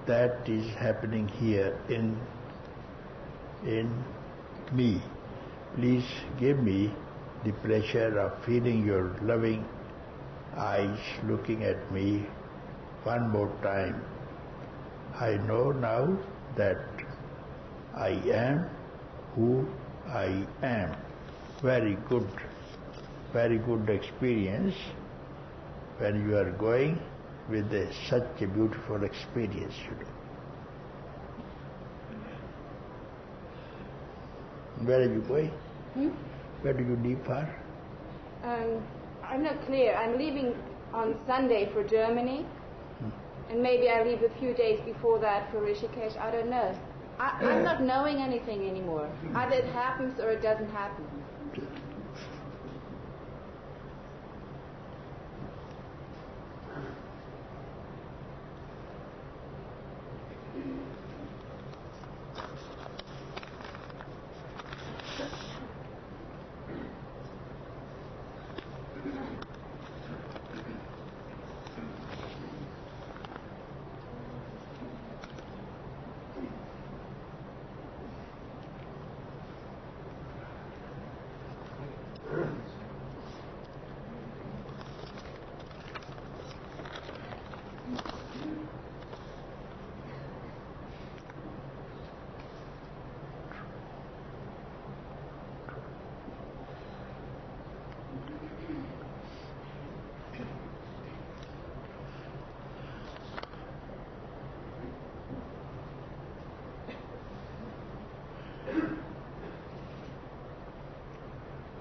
That is happening here in me. Please give me the pleasure of feeling your loving eyes looking at me one more time. I know now that I am who I am. Very good experience when you are going with such a beautiful experience. Where are you going? Where do you leave for? I'm not clear. I'm leaving on Sunday for Germany. And maybe I leave a few days before that for Rishikesh. I don't know. I'm not knowing anything anymore. Either it happens or it doesn't happen.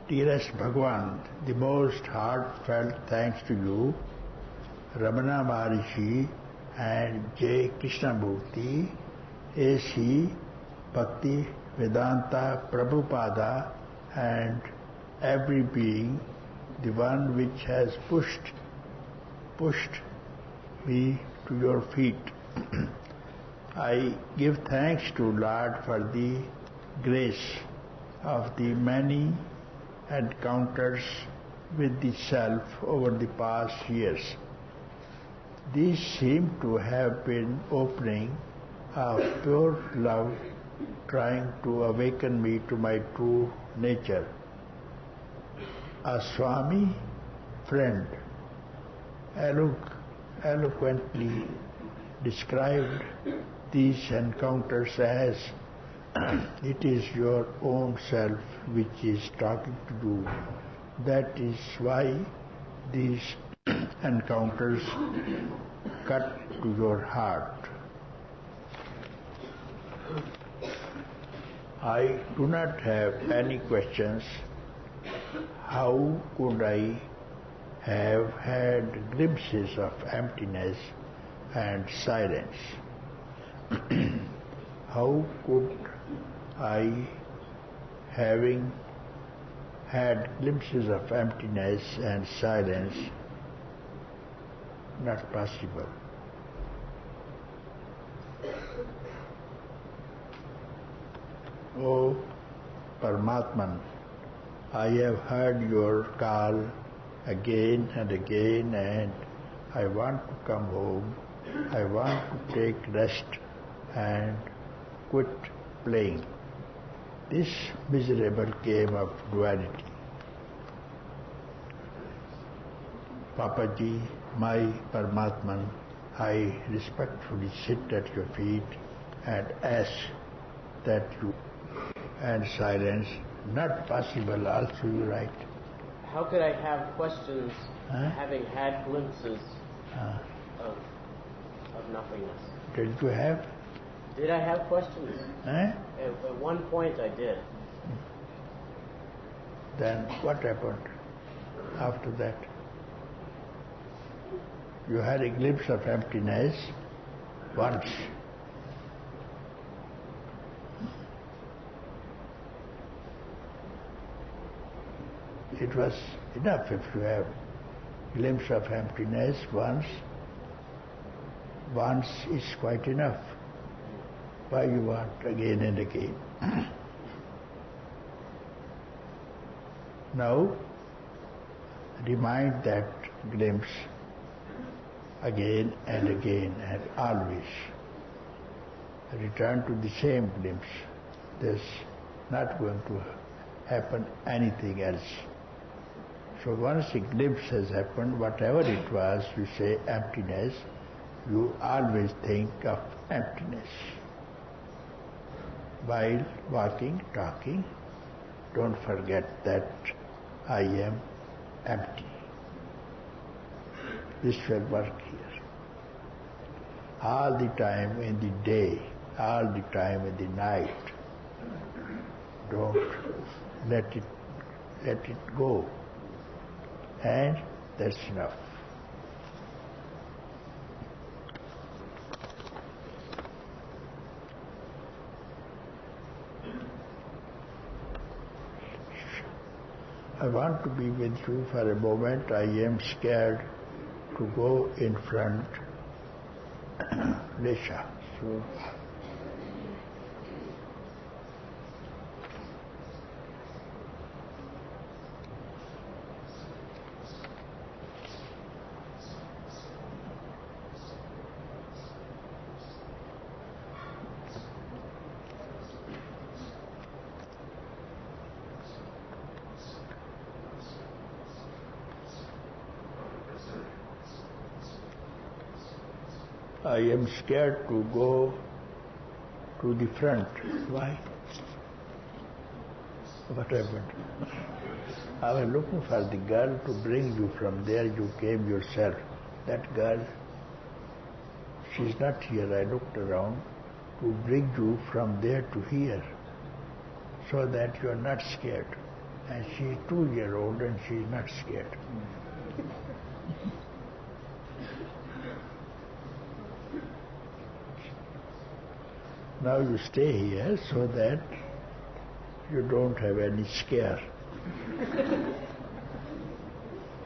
Dearest Bhagwan, the most heartfelt thanks to you, Ramana Maharishi and J. Krishnamurti, A.C. Bhakti Vedanta Prabhupada, and every being, the one which has pushed me to your feet. I give thanks to Lord for the grace of the many encounters with the self over the past years. These seem to have been opening of pure love, trying to awaken me to my true nature. A Swami friend eloquently described these encounters as it is your own self which is talking to you. That is why these encounters cut to your heart. I do not have any questions. How could I have had glimpses of emptiness and silence? How could I, having had glimpses of emptiness and silence, not possible? O Paramatman, I have heard your call again and again, and I want to come home. I want to take rest and quit playing this miserable game of duality. Papaji, my Paramatman, I respectfully sit at your feet and ask that you and silence, not possible also, you write. How could I have questions having had glimpses of nothingness? Did you have? Did I have questions? At one point I did. Then what happened after that? You had a glimpse of emptiness once. It was enough if you have a glimpse of emptiness once. Once is quite enough. Why you want again and again? Now, remind that glimpse again and again and always. Return to the same glimpse. There's not going to happen anything else. So once a glimpse has happened, whatever it was, you say emptiness, you always think of emptiness. While walking, talking, don't forget that I am empty. This will work here. All the time in the day, all the time in the night. Don't let it go. And that's enough. I want to be with you for a moment. I am scared to go in front. Lesha. So I am scared to go to the front. Why? What happened? I was looking for the girl to bring you from there. You came yourself. That girl, she's not here. I looked around to bring you from there to here so that you are not scared. And she is 2-year-old and she is not scared. Now you stay here so that you don't have any scare.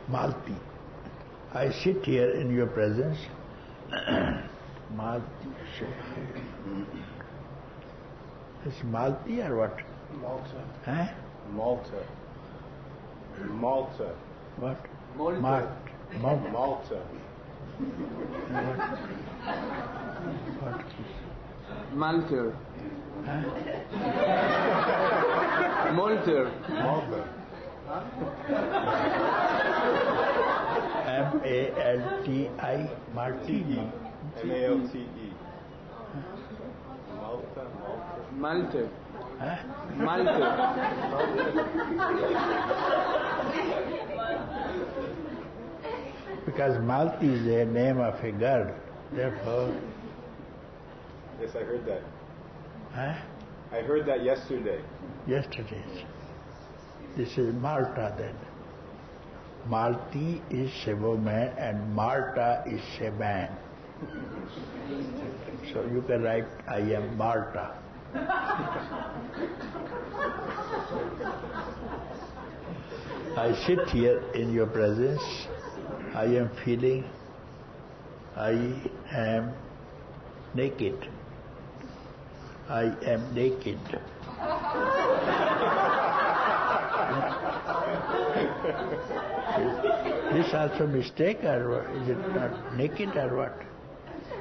Malti. I sit here in your presence. Malti. It's Malti or what? Malta. Huh? Malta. Malta. What? Malta. Malta. What? Malter. Huh? Malter. Malta. M-A-L-T-I. Martini. M-A-L-T-E. Malta. Malter. Huh? Malter. Because Malti is the name of a girl. Therefore, Yes, I heard that. huh? I heard that yesterday. Yesterday's. This is Malta then. Malti is a woman and Malta is a man. So you can write, I am Malta. I sit here in your presence. I am feeling I am naked. I am naked. Is this also mistake or is it not naked or what?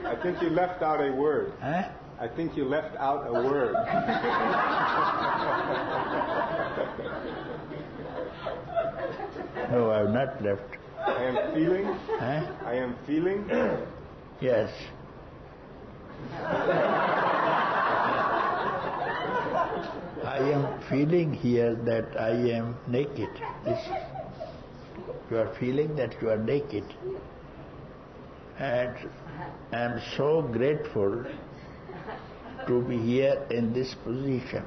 I think you left out a word. Huh? I think you left out a word. No, I have not left. I am feeling. Huh? I am feeling. Yes. I am feeling here that I am naked. You are feeling that you are naked. And I am so grateful to be here in this position.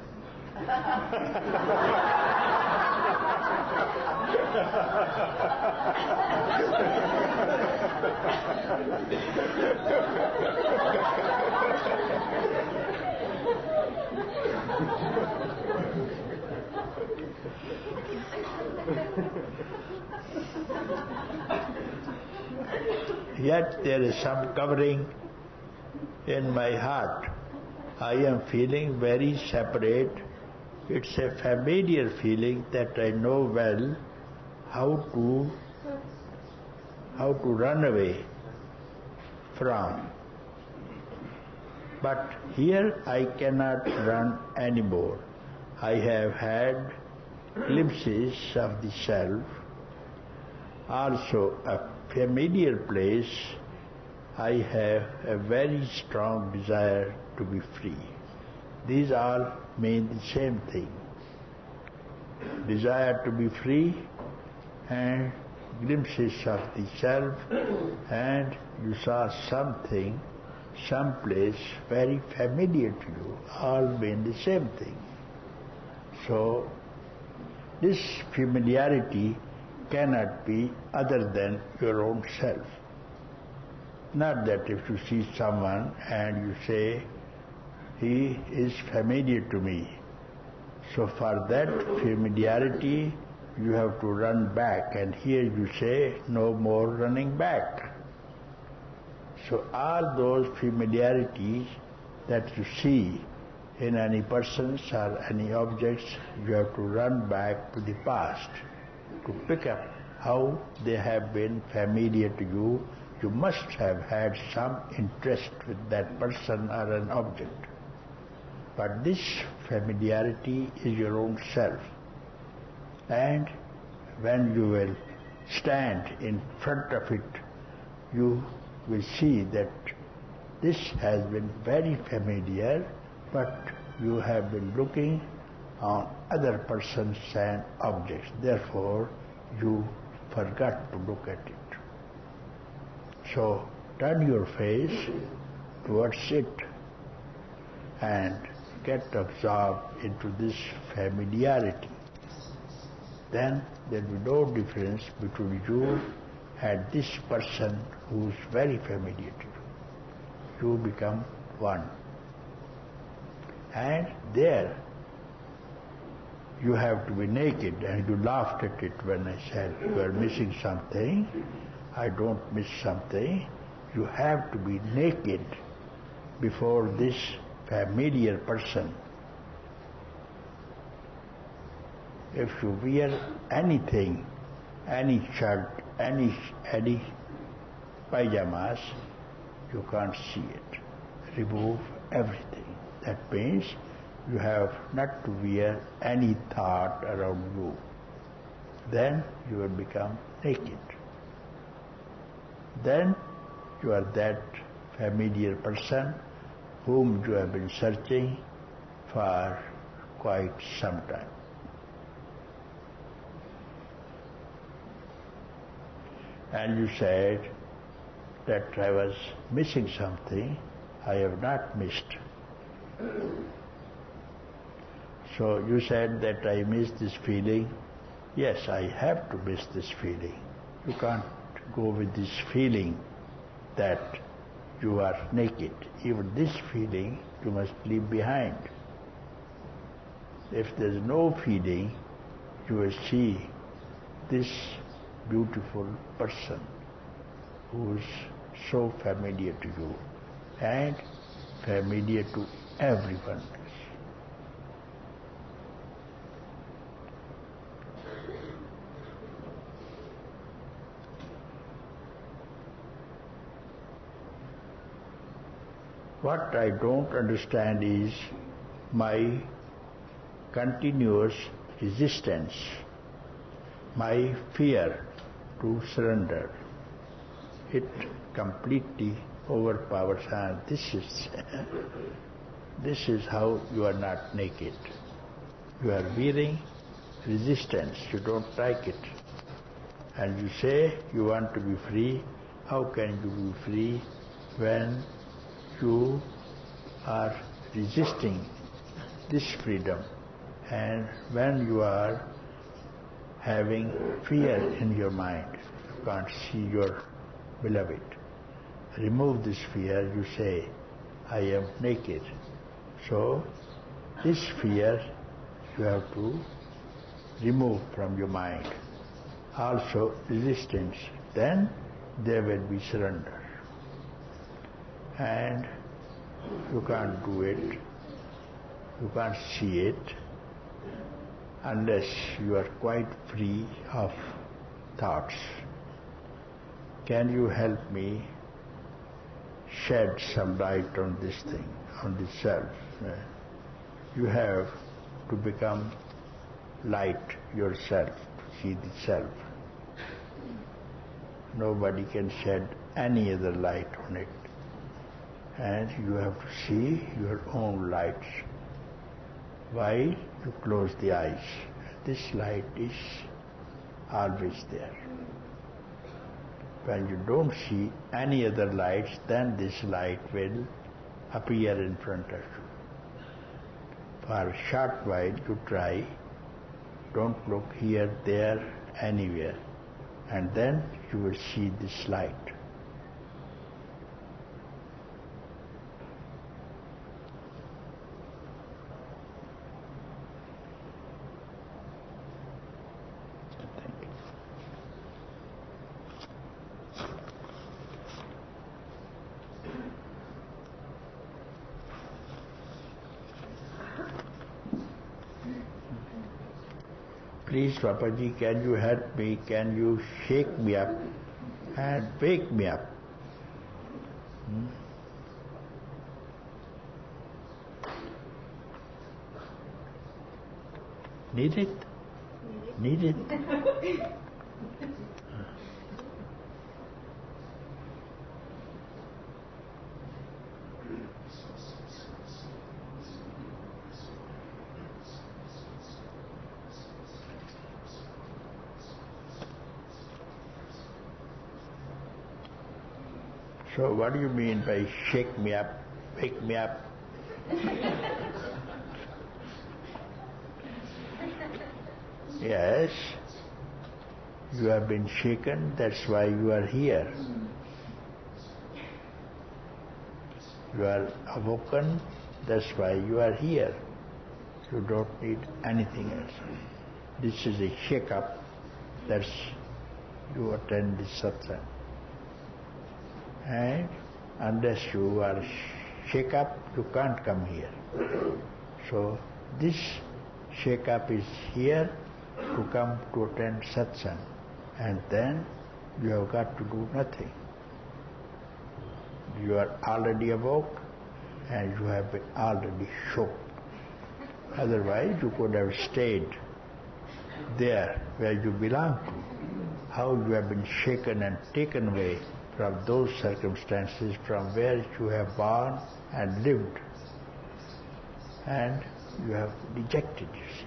Yet there is some covering in my heart. I am feeling very separate. It's a familiar feeling that I know well how to run away from. But here I cannot run anymore. I have had glimpses of the self, also a familiar place. I have a very strong desire to be free. These all mean the same thing. Desire to be free and glimpses of the self, and you saw something, someplace very familiar to you, all mean the same thing. So this familiarity cannot be other than your own self. Not that if you see someone and you say, he is familiar to me. So for that familiarity, you have to run back, and here you say, no more running back. So all those familiarities that you see in any persons or any objects, you have to run back to the past to pick up how they have been familiar to you. You must have had some interest with that person or an object. But this familiarity is your own self. And when you will stand in front of it, you will see that this has been very familiar, but you have been looking on other persons and objects. Therefore, you forgot to look at it. So, turn your face towards it and get absorbed into this familiarity. then there will be no difference between you and this person who is very familiar to you. You become one. And there you have to be naked, and you laughed at it when I said you are missing something. I don't miss something. You have to be naked before this familiar person. If you wear anything, any shirt, any pajamas, you can't see it. Remove everything. That means you have not to wear any thought around you. Then you will become naked. Then you are that familiar person whom you have been searching for quite some time. And you said that I was missing something. I have not missed. So you said that I missed this feeling. Yes, I have to miss this feeling. You can't go with this feeling that you are naked. Even this feeling you must leave behind. If there is no feeling, you will see this beautiful person who is so familiar to you and familiar to everyone else. What I don't understand is my continuous resistance, my fear to surrender. It completely overpowers, and this is how you are not naked. You are wearing resistance, you don't like it. And you say you want to be free. How can you be free when you are resisting this freedom, and when you are having fear in your mind, you can't see your beloved. Remove this fear, you say, I am naked. So this fear you have to remove from your mind. Also resistance, then there will be surrender. And you can't do it, you can't see it unless you are quite free of thoughts. Can you help me shed some light on this thing, on this self? You have to become light yourself, to see the self. Nobody can shed any other light on it. And you have to see your own lights while you close the eyes. This light is always there. When you don't see any other lights, then this light will appear in front of you. For a short while you try, don't look here, there, anywhere, and then you will see this light. Please, Papaji, can you help me? Can you shake me up and wake me up? Need it? Need it? So what do you mean by shake me up, wake me up? Yes, You have been shaken, that's why you are here. You are awoken, that's why you are here. You don't need anything else. This is a shake-up, that's you attend the satsang. And unless you are shake-up, you can't come here. So this shake-up is here to come to attend satsang. And then you have got to do nothing. You are already awoke and you have been already shook. Otherwise you could have stayed there where you belong to. How you have been shaken and taken away from those circumstances from where you have born and lived. And you have rejected it.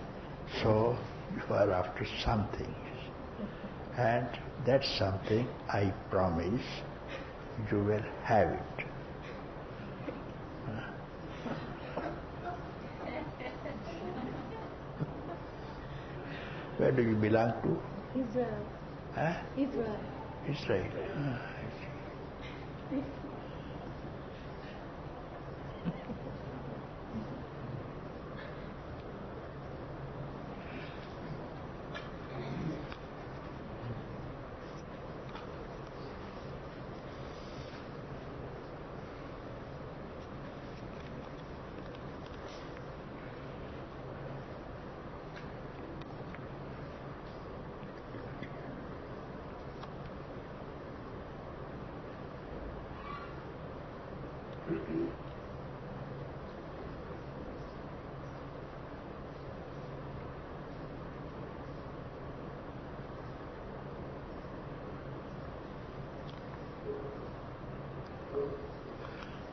So you are after something. And that something, I promise, you will have it. Where do you belong to? Israel. Huh? Israel. Israel. I see.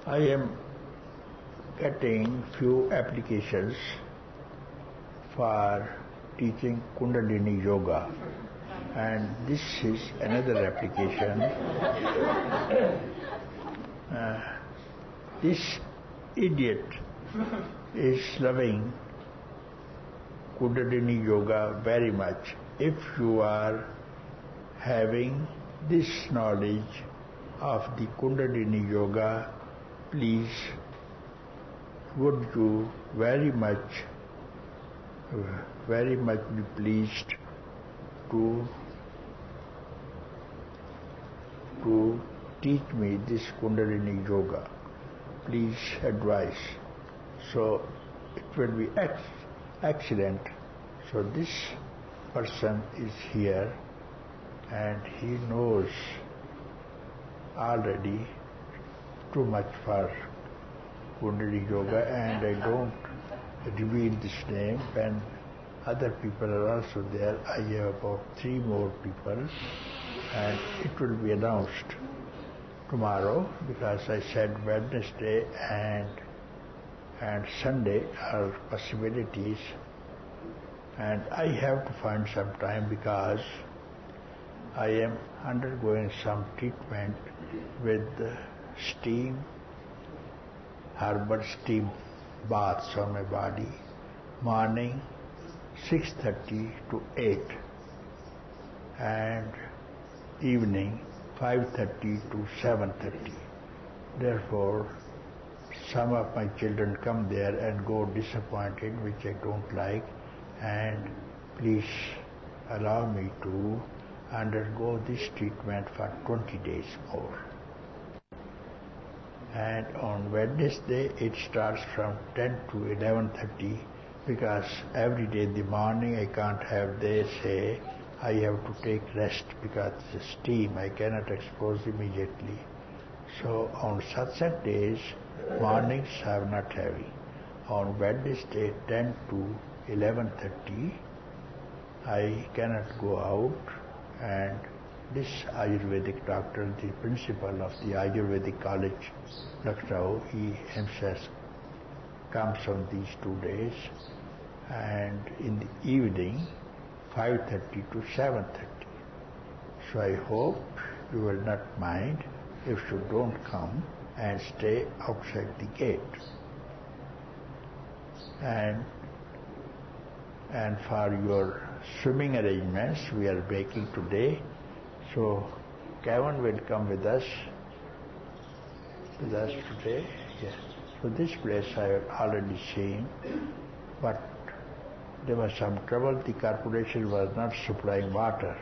I am getting few applications for teaching Kundalini Yoga, and this is another application. This idiot is loving Kundalini Yoga very much. If you are having this knowledge of the Kundalini Yoga, please, would you very much be pleased to teach me this Kundalini Yoga. Please advise. So it will be excellent. So this person is here and he knows already too much for Kundalini Yoga, and I don't reveal this name. When other people are also there, I have about 3 more people, and it will be announced tomorrow, because I said Wednesday and Sunday are possibilities, and I have to find some time because I am undergoing some treatment with steam, herbal steam baths on my body, morning 6:30 to 8 and evening 5:30 to 7:30. Therefore, some of my children come there and go disappointed, which I don't like, and please allow me to undergo this treatment for 20 days more. And on Wednesday it starts from 10 to 11:30, because every day in the morning I can't have, they say I have to take rest because the steam I cannot expose immediately. So on Satsang days, mornings are not heavy. On Wednesday 10 to 11:30 I cannot go out, and this Ayurvedic doctor, the principal of the Ayurvedic college, Lucknow, he himself comes on these 2 days, and in the evening 5:30 to 7:30. So I hope you will not mind if you don't come and stay outside the gate. And for your swimming arrangements we are making today. So Kevin will come with us today. Yes. So this place I have already seen, but there was some trouble. The corporation was not supplying water.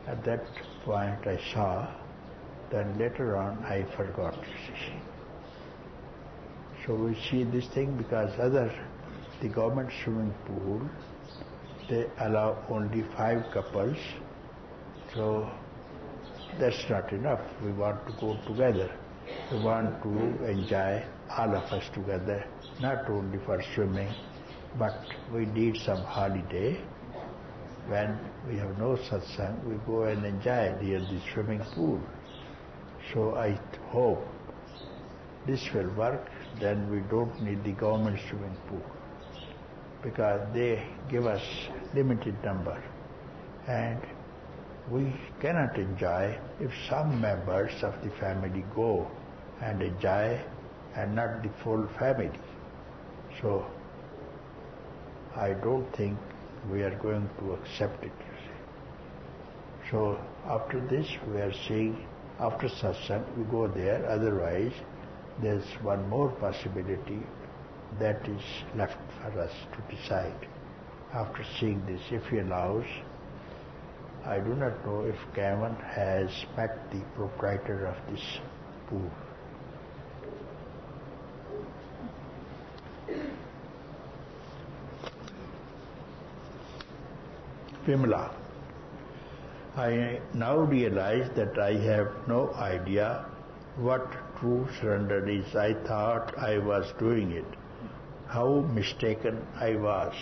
At that point I saw, then later on I forgot to see. So we see this thing because the government swimming pool, they allow only 5 couples, so that's not enough. We want to go together. We want to enjoy all of us together, not only for swimming, but we need some holiday. When we have no satsang, we go and enjoy near the swimming pool. So I hope this will work, then we don't need the government swimming pool, because they give us limited number and we cannot enjoy if some members of the family go and enjoy and not the full family. So I don't think we are going to accept it. So after this we are seeing, after satsang we go there, otherwise there's one more possibility that is left for us to decide. After seeing this, if he allows, I do not know if Kevin has met the proprietor of this pool. Vimala, I now realize that I have no idea what true surrender is. I thought I was doing it. How mistaken I was.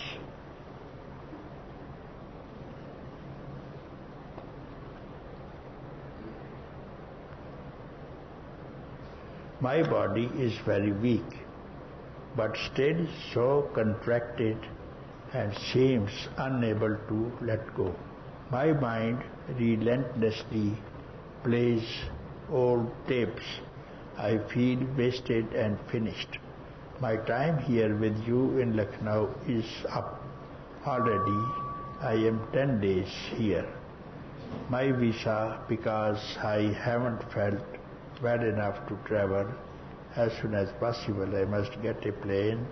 My body is very weak, but still so contracted and seems unable to let go. My mind relentlessly plays old tapes. I feel wasted and finished. My time here with you in Lucknow is up. Already I am 10 days here. My visa, because I haven't felt well enough to travel, as soon as possible I must get a plane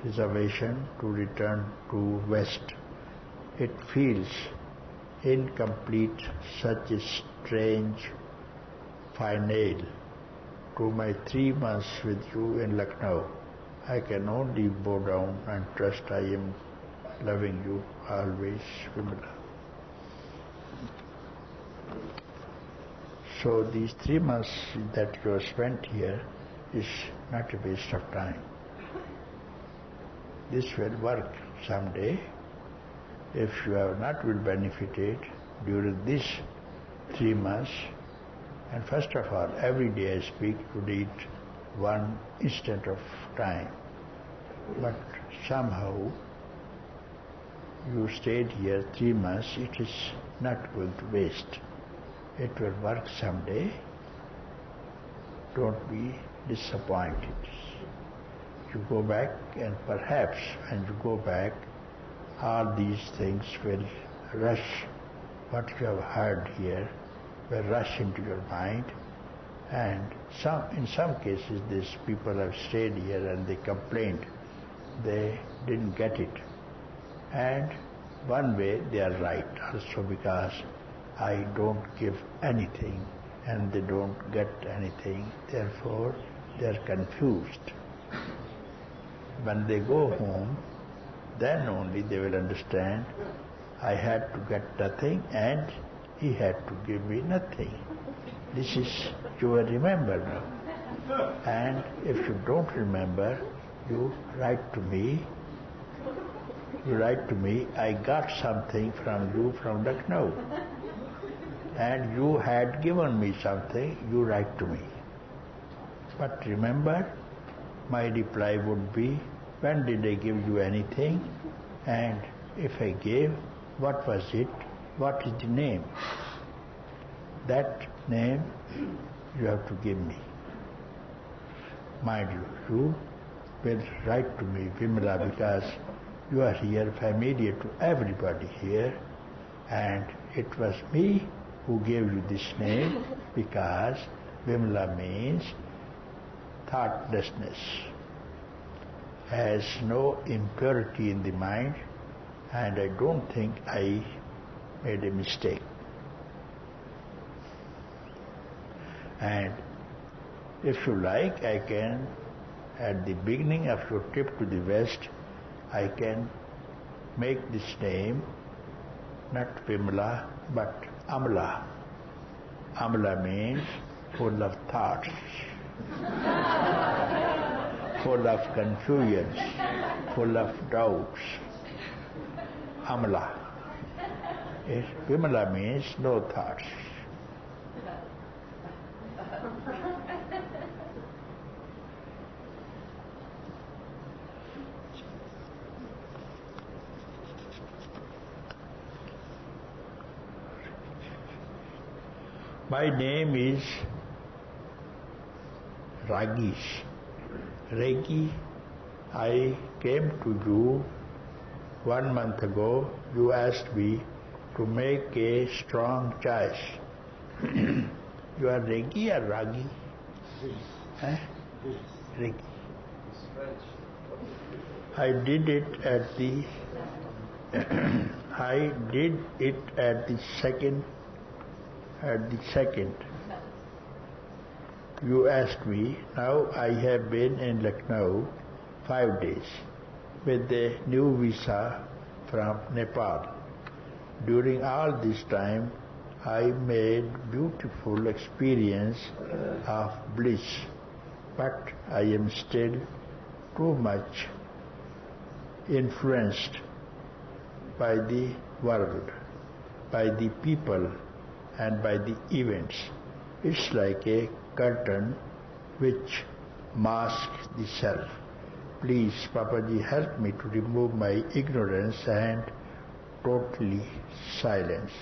reservation to return to West. It feels incomplete, such a strange finale to my 3 months with you in Lucknow. I can only bow down and trust I am loving you always, Vimala. So these 3 months that you have spent here is not a waste of time. This will work someday. If you have not been benefited during these 3 months, and first of all, every day I speak, you need 1 instant of time. But somehow you stayed here 3 months, it is not going to waste. It will work someday. Don't be disappointed. You go back, and perhaps when you go back, all these things will rush. What you have heard here will rush into your mind, and in some cases these people have stayed here and they complained they didn't get it. And one way they are right also, because I don't give anything and they don't get anything, therefore they are confused. When they go home, then only they will understand I had to get nothing and he had to give me nothing. This is, you will remember now. And if you don't remember, you write to me. You write to me, I got something from you from Lucknow. And you had given me something, you write to me. But remember, my reply would be, when did I give you anything? And if I gave, what was it? What is the name? That name you have to give me. Mind you, you will write to me, Vimala, because You are here, familiar to everybody here, and it was me who gave you this name because Vimala means thoughtlessness, has no impurity in the mind, and I don't think I made a mistake. And if you like, I can, at the beginning of your trip to the West, I can make this name not Vimala but Amala. Amala means full of thoughts, full of confusion, full of doubts. Amala. Vimala means no thoughts. My name is Ragish. Regi, I came to you 1 month ago. You asked me to make a strong choice. You are Regi or Ragi? Regi. I did it at the second. You asked me. Now I have been in Lucknow 5 days with a new visa from Nepal. During all this time, I made beautiful experience of bliss, but I am still too much influenced by the world, by the people, and by the events. It's like a curtain which masks the self. Please, Papaji, help me to remove my ignorance and totally silence.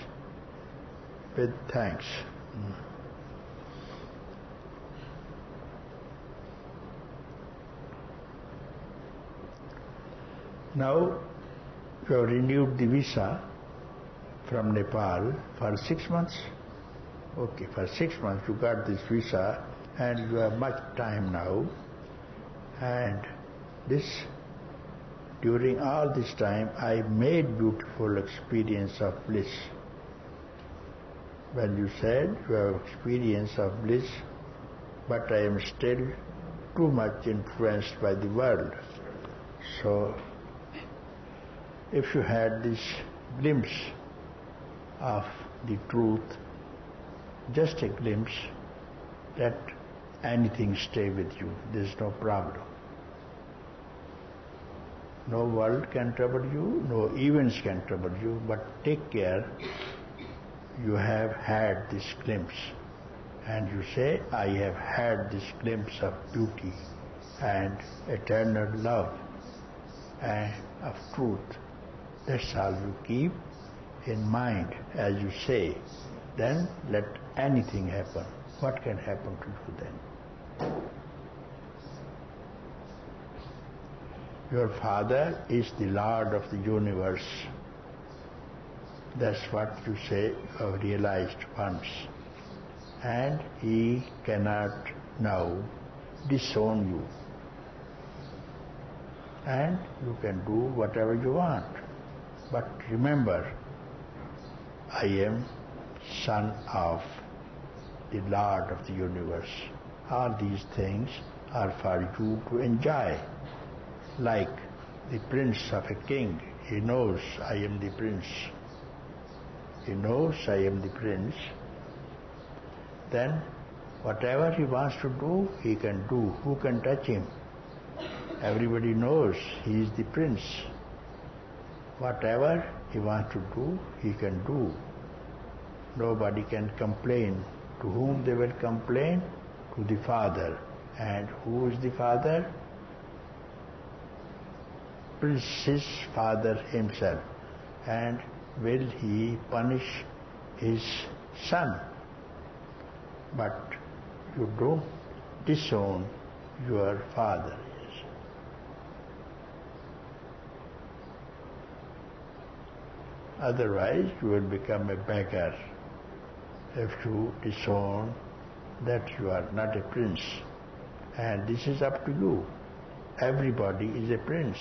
With thanks. Now, you have renewed the visa from Nepal for 6 months. Okay, for 6 months you got this visa and you have much time now. And during all this time I made beautiful experience of bliss. When you said you have experience of bliss, but I am still too much influenced by the world. So, if you had this glimpse of the truth, just a glimpse, let anything stay with you. There is no problem. No world can trouble you, no events can trouble you, but take care. You have had this glimpse, and you say, I have had this glimpse of beauty and eternal love and of truth. That's all you keep in mind as you say. Then let anything happen. What can happen to you then? Your Father is the Lord of the universe. That's what you say you have realized once. And He cannot now disown you. And you can do whatever you want. But remember, I am Son of the Lord of the universe. All these things are for you to enjoy. Like the prince of a king, he knows I am the prince. He knows I am the prince. Then whatever he wants to do, he can do. Who can touch him? Everybody knows he is the prince. Whatever he wants to do, he can do. Nobody can complain. To whom they will complain? To the Father. And who is the Father? Prince's father himself. And will he punish his son? But you don't disown your father. Otherwise you will become a beggar if you disown that you are not a prince. And this is up to you. Everybody is a prince.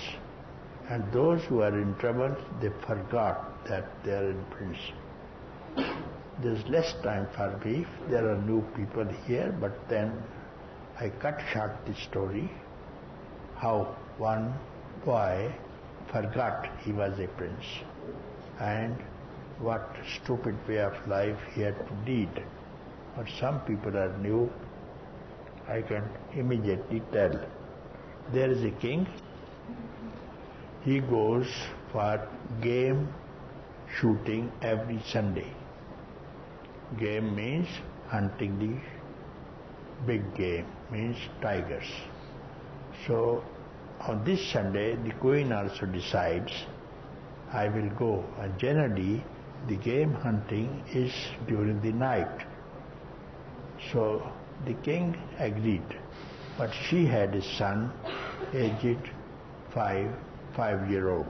And those who are in trouble, they forgot that they are in prince. There's less time for brief. There are new people here, but then I cut short the story how one boy forgot he was a prince and what stupid way of life he had to lead. But some people are new, I can immediately tell. There is a king, he goes for game shooting every Sunday. Game means hunting the big game, means tigers. So on this Sunday the queen also decides, I will go. And generally the game hunting is during the night. So the king agreed, but she had a son aged 5-year-old.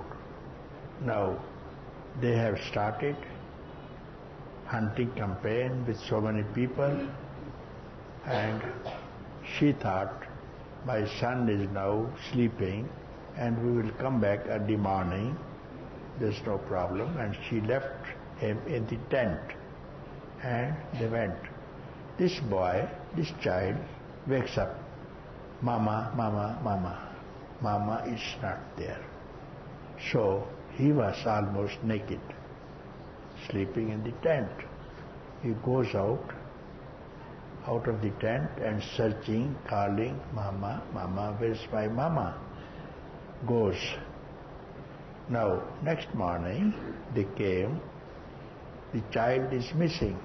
Now they have started hunting campaign with so many people, and she thought, my son is now sleeping and we will come back early morning, there's no problem. And she left him in the tent and they went. This boy, this child wakes up, Mama, Mama, Mama. Mama is not there. So he was almost naked, sleeping in the tent. He goes out of the tent and searching, calling, Mama, Mama, where's my mama? Goes. Now, next morning, they came, the child is missing.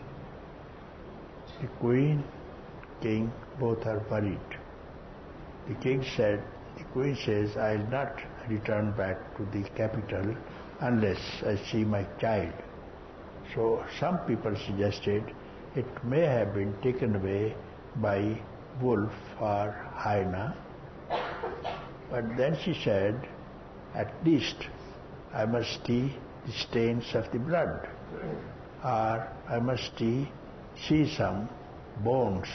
The queen, king, both are worried. The queen says, I'll not return back to the capital unless I see my child. So some people suggested it may have been taken away by wolf or hyena. But then she said, at least I must see the stains of the blood, or I must see some bones.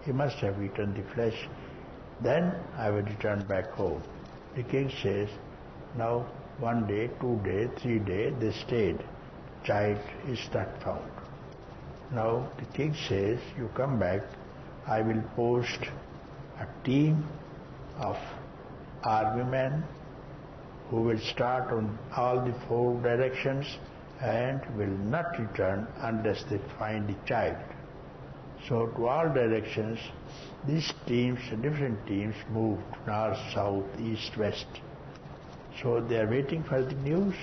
He must have eaten the flesh. Then I will return back home. The king says, now 1 day, 2 days, 3 days, they stayed. Child is not found. Now the king says, you come back, I will post a team of army men who will start on all the 4 directions and will not return unless they find the child. So to all directions, these teams, different teams, moved north, south, east, west. So they are waiting for the news.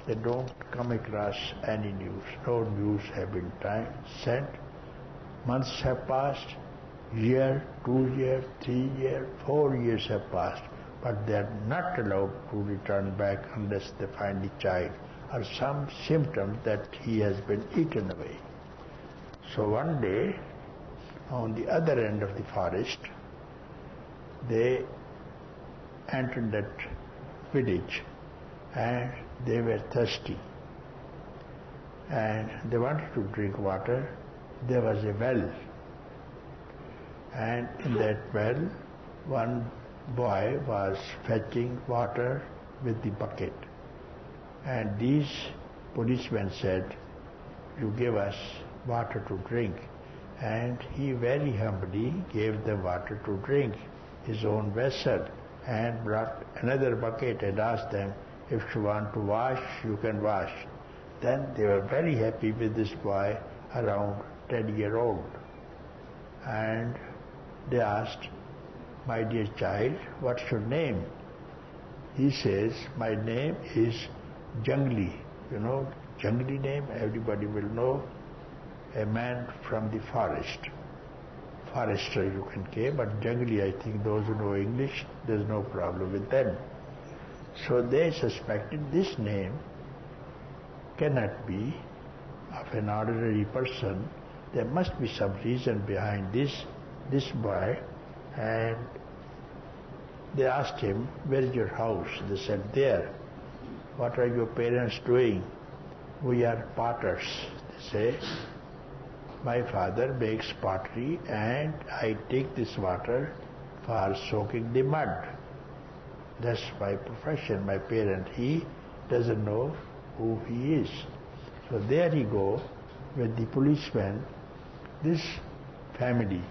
They don't come across any news. No news have been sent. Months have passed. Year, 2 years, 3 years, 4 years have passed. But they are not allowed to return back unless they find the child or some symptom that he has been eaten away. So one day, on the other end of the forest, they entered that village and they were thirsty and they wanted to drink water. There was a well, and in that well one boy was fetching water with the bucket, and these policemen said, you give us water to drink. And he very humbly gave them water to drink, his own vessel, and brought another bucket and asked them, if you want to wash, you can wash. Then they were very happy with this boy, around 10-year-old. And they asked, my dear child, what's your name? He says, my name is Jungli. You know, Jungli name, everybody will know. A man from the forest. Forester you can say, but Jungli, I think those who know English, there's no problem with them. So they suspected this name cannot be of an ordinary person. There must be some reason behind this boy. And they asked him, where is your house? They said, there. what are your parents doing? We are potters, they say. My father makes pottery and I take this water for soaking the mud. That's my profession, my parent. He doesn't know who he is. So there he go with the policeman. This family,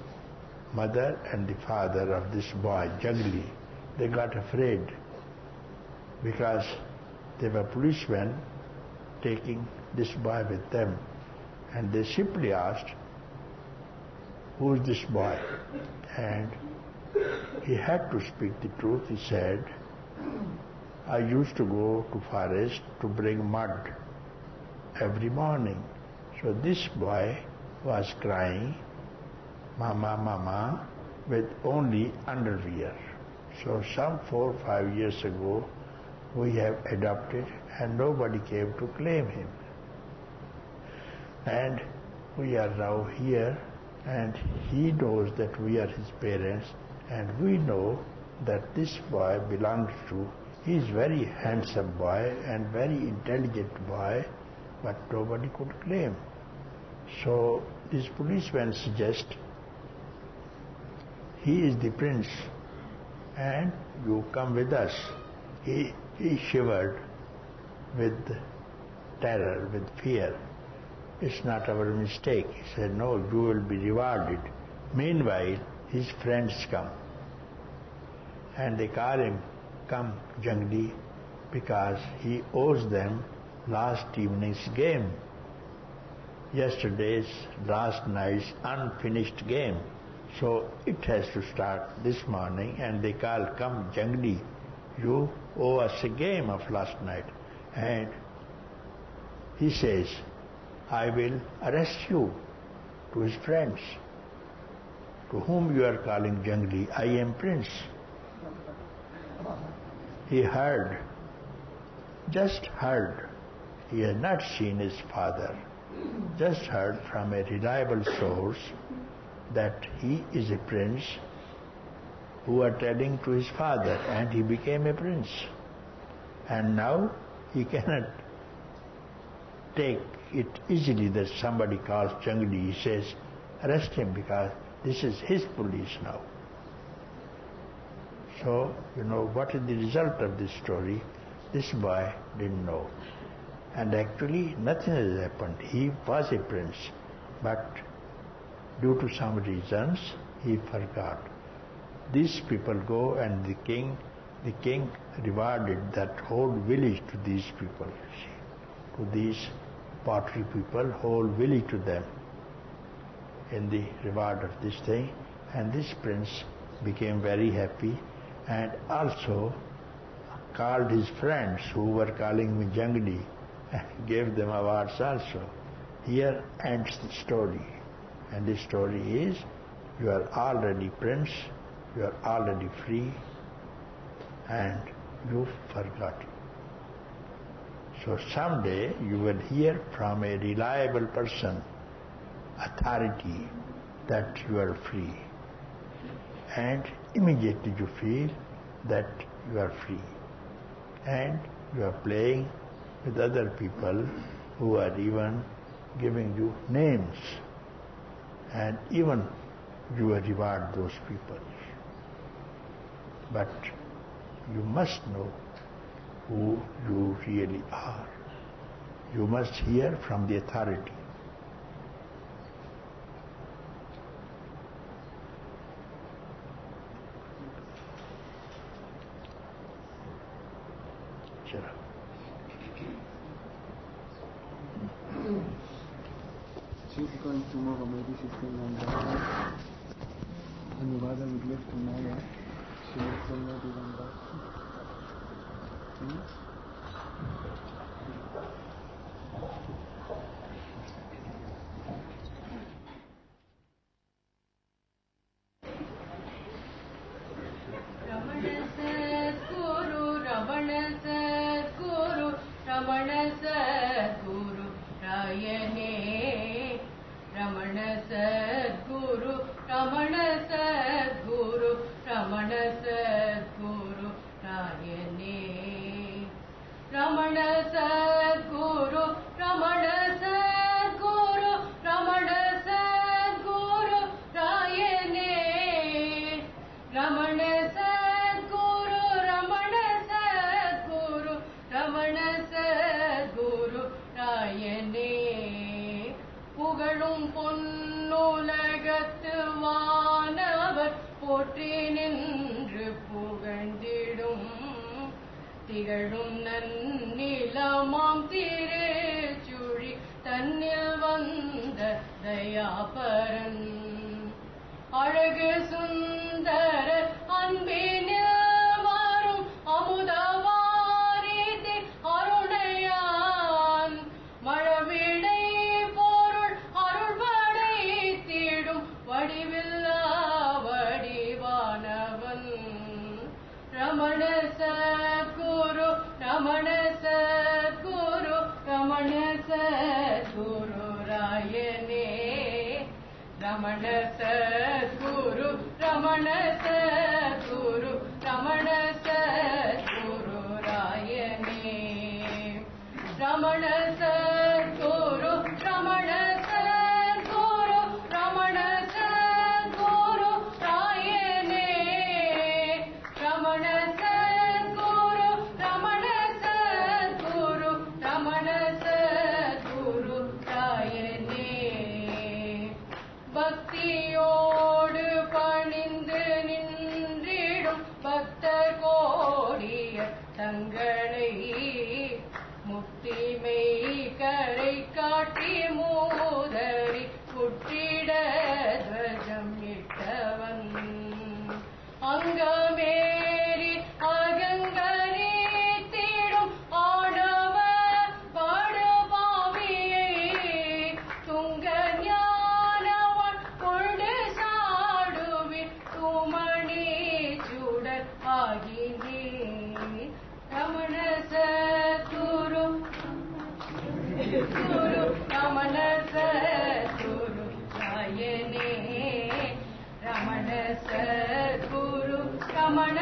mother and the father of this boy, Jagli, they got afraid because there were policemen taking this boy with them. And they simply asked, who is this boy? And he had to speak the truth. He said, I used to go to forest to bring mud every morning. So this boy was crying, Mama, Mama, with only underwear. So some 4 or 5 years ago, we have adopted and nobody came to claim him. And we are now here and he knows that we are his parents and we know that this boy belongs to, he is very handsome boy and very intelligent boy, but nobody could claim. So this policeman suggests, he is the prince and you come with us. He shivered with terror, with fear. It's not our mistake. He said, no, you will be rewarded. Meanwhile, his friends come. And they call him, come Jangdi, because he owes them last evening's game. Yesterday's, last night's unfinished game. So it has to start this morning and they call, come Jangdi, you owe us a game of last night. And he says, I will arrest you, to his friends. To whom you are calling Jangli, I am prince. He heard, just heard. He had not seen his father, just heard from a reliable source that he is a prince who are telling to his father, and he became a prince. And now he cannot take it easily that somebody calls Jangdi. He says, arrest him because this is his police now. So, what is the result of this story? This boy didn't know. And actually nothing has happened. He was a prince, but due to some reasons, he forgot. These people go and the king rewarded that whole village to these people, to these pottery people, whole village to them in the reward of this thing. And this prince became very happy and also called his friends who were calling me Jangdi and gave them awards also. Here ends the story. And the story is, you are already prince, you are already free, and you forgot it. So someday you will hear from a reliable person, authority, that you are free. And immediately you feel that you are free. And you are playing with other people who are even giving you names. And even you will reward those people. But you must know who you really are. You must hear from the authority. Tomorrow maybe she's going on that. And the weather would live tomorrow. She lives already on that. Ramana Ramana Sadguru, Ramana Sadguru, Ramana Sadguru Rayane. புகழும் பொன்னுலகத்து வானவர் போற்றி நின்று புகழ்ந்திடும் திகழும் நன்னிலமாம் திருச்சுழி தன்னில் வந்த தயாபரன் அழகு சுந்தர அன்பினில் வரும் அமுதவாரிதி அருணையான் மழவிடை பொருள் அருள்படை தீடும் வடிவில்லா வடிவானவன் ரமண சத்குரு ரமண சத்குரு ரமண சத்குரு ராயனே ரமண சத்குரு ரமண சத்குரு ரமண சத்குரு ராயனே ரமண சத்குரு ரமண சத்குரு ரமண சத்குரு ராயனே ரமண சத்குரு ரமண சத்குரு ரமண சத்குரு ராயனே பக்தியோடு பணிந்து நின்றிடும் பக்தர் கோடிய தங்களை முத்திமை கரை காட்டி மூதறி புற்றிட துவஜம் இட்டவன் அங்கமேறி அகங்கரி தீடும் ஆடவ பாடுபாவியை துங்க ஞானவன் கொண்டு சாடுவின் தூமணி சுடர் ஆகினே ரமண சத்குரு குரு ரமண சத்குரு ராயனே ரமண சத்குரு ரமண